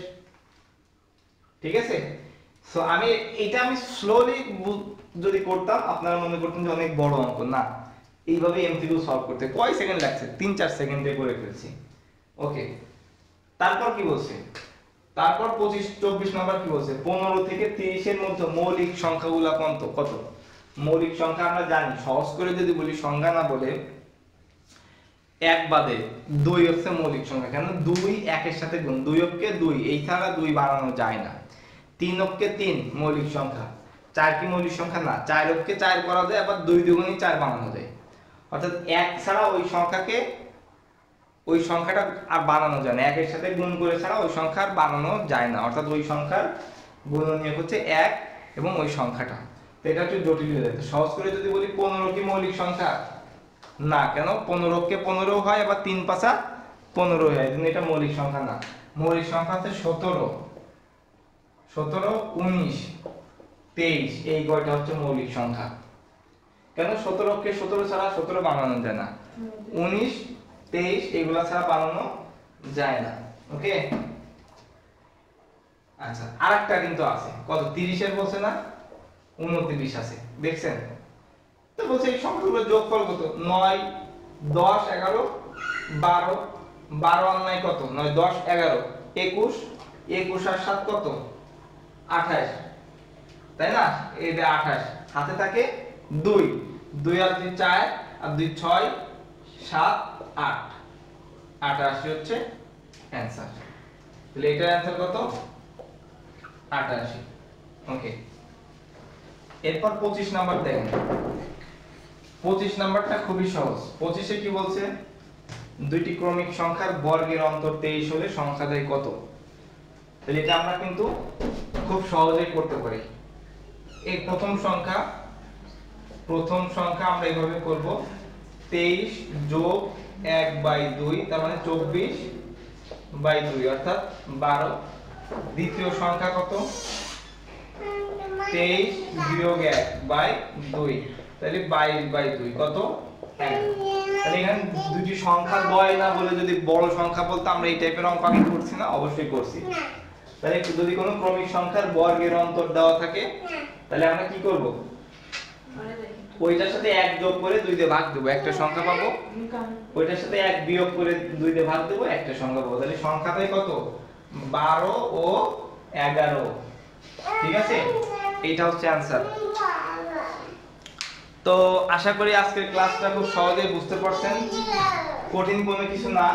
ঠিক আছে? সো আমি স্লোলি যদি করতাম আপনারা মনে করতেন যে অনেক বড় অঙ্ক, না, এইভাবে এমসিকিউ সলভ করতে কয় সেকেন্ড লাগছে? 3-4 সেকেন্ডে করে ফেলছি। ওকে, তারপর কি বলছে? তারপর 24 নাম্বার কি বলছে? 15 থেকে 30 এর মধ্যে মৌলিক সংখ্যাগুলো কত? মৌলিক সংখ্যা আমরা জানি, সহজ করে যদি বলি, সংজ্ঞা না বলে, এক বাদে 2 হচ্ছে মৌলিক সংখ্যা। কেন? 2 1 এর সাথে গুণ, 2 অক্ষে 2, এই ছাড়া 2 বানানো যায় না। 3 অক্ষে 3 মৌলিক সংখ্যা। 4 কি মৌলিক সংখ্যা না? 4 অক্ষে 4 করা যায়, আবার 2 দ্বিগুণে 4 বানানো যায়। অর্থাৎ 1 ছাড়া ওই সংখ্যাটা আর বানানো যায় না, 1 এর সাথে গুণ করে ছাড়া ওই সংখ্যা আর বানানো যায় না। অর্থাৎ ওই সংখ্যার গুণনীয়ক হচ্ছে 1 এবং ওই সংখ্যাটা। তো এটা একটু জটিল হয়ে যায়। সহজ করে যদি বলি 15 কি মৌলিক সংখ্যা? না। কেন? 15 কে 15 হয়, আবার 3 5 15 হয়, কিন্তু এটা মৌলিক সংখ্যা না। মৌলিক সংখ্যা হচ্ছে 17, 19, 23, এই কয়টা হচ্ছে মৌলিক সংখ্যা। কেন? 17 কে 17 ছাড়া 17 বানানো যায় না, 19 23 এগুলা ছাড়া বানানো যায় না। ওকে, আচ্ছা, আরেকটা কিন্তু আছে, কত? 30 এর বলছে না, 29 আছে, দেখছেন? তো বলছে এই সংখ্যাগুলোর যোগফল কত? 9 10 11 12, 12 আর 9 কত? 9 10 11 21, 21 আর 7 কত? 28, তাই না? এই যে 28 হাতে থাকে 2, 2 আর 2 4, আর 2 6 7 8, 88 হচ্ছে অ্যানসার। তাহলে এটার অ্যানসার কত? 88। ওকে, এরপর 25 নাম্বার দেখেন। 25 নাম্বারটা খুবই সহজ। 25-এ কি বলছে? দুইটি ক্রমিক সংখ্যার বর্গের অন্তর 23 হলে সংখ্যা দেয় কত? তাহলে এটা আমরা কিন্তু খুব সহজেই করতে পারি। এই প্রথম সংখ্যা আমরা এইভাবে করব, 23 যোগ 1/2, তার মানে 24/2 অর্থাৎ 12। দ্বিতীয় সংখ্যা কত? 23 বিয়োগ 1/2, তাহলে 22/2 কত? 1। তাহলে এখানে দুটি সংখ্যা বয় না বলে যদি বড় সংখ্যা বলতে আমরা এই টাইপের অঙ্ক আগে করছি না? অবশ্যই করছি। তাহলে যদি কোনো ক্রমিক সংখ্যার বর্গের অন্তর দেওয়া থাকে তাহলে আমরা কি করব? ওইটার সাথে 1 যোগ করে 2 দিয়ে ভাগ দেব, একটা সংখ্যা পাবো। ওইটার সাথে 1 বিয়োগ করে 2 দিয়ে ভাগ দেব, একটা সংখ্যা পাবো। তাহলে সংখ্যাটাই কত? 12 ও 11। ঠিক আছে, এইটা হচ্ছে आंसर। তো আশা করি আজকের ক্লাসটা খুব সহজেই বুঝতে পারছেন, কঠিন কোনো কিছু না।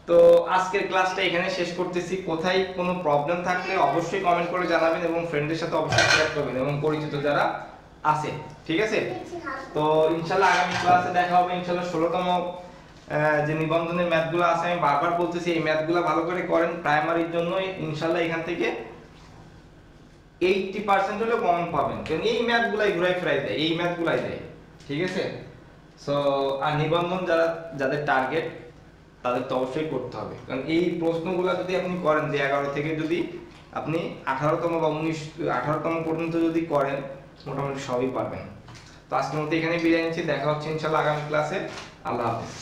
তো আজকের ক্লাসটা এখানে শেষ করতেছি। কোথায় কোনো প্রবলেম থাকলে অবশ্যই কমেন্ট করে জানাবেন এবং ফ্রেন্ডদের সাথে অবশ্যই শেয়ার করবেন এবং পরিচিত যারা আছে। ঠিক আছে, তো ইনশাআল্লাহ আগামী ক্লাসে দেখা হবে ইনশাআল্লাহ 16তম যে নিবন্ধনের ম্যাথগুলো আছে, আমি বারবার বলতেছি এই ম্যাথগুলো ভালো করে করেন প্রাইমারির জন্য। ইনশাআল্লাহ এখান থেকে 80% হলে কমন পাবেন, কারণ এই ম্যাথগুলাই ঘুরাই ফিরাই দেয়, এই ম্যাথগুলাই দেয়। ঠিক আছে, সো আর নিবন্ধন যাদের টার্গেট তাদের তো অবশ্যই করতে হবে, কারণ এই প্রশ্নগুলো যদি আপনি করেন যে 11 থেকে যদি আপনি 18তম বা 18তম পর্যন্ত যদি করেন মোটামুটি সবই পারবেন। তো আজকের মতো এখানে বিদায় নিচ্ছি, দেখা হচ্ছে ইনশাআল্লাহ আগামী ক্লাসে। আল্লাহ হাফেজ।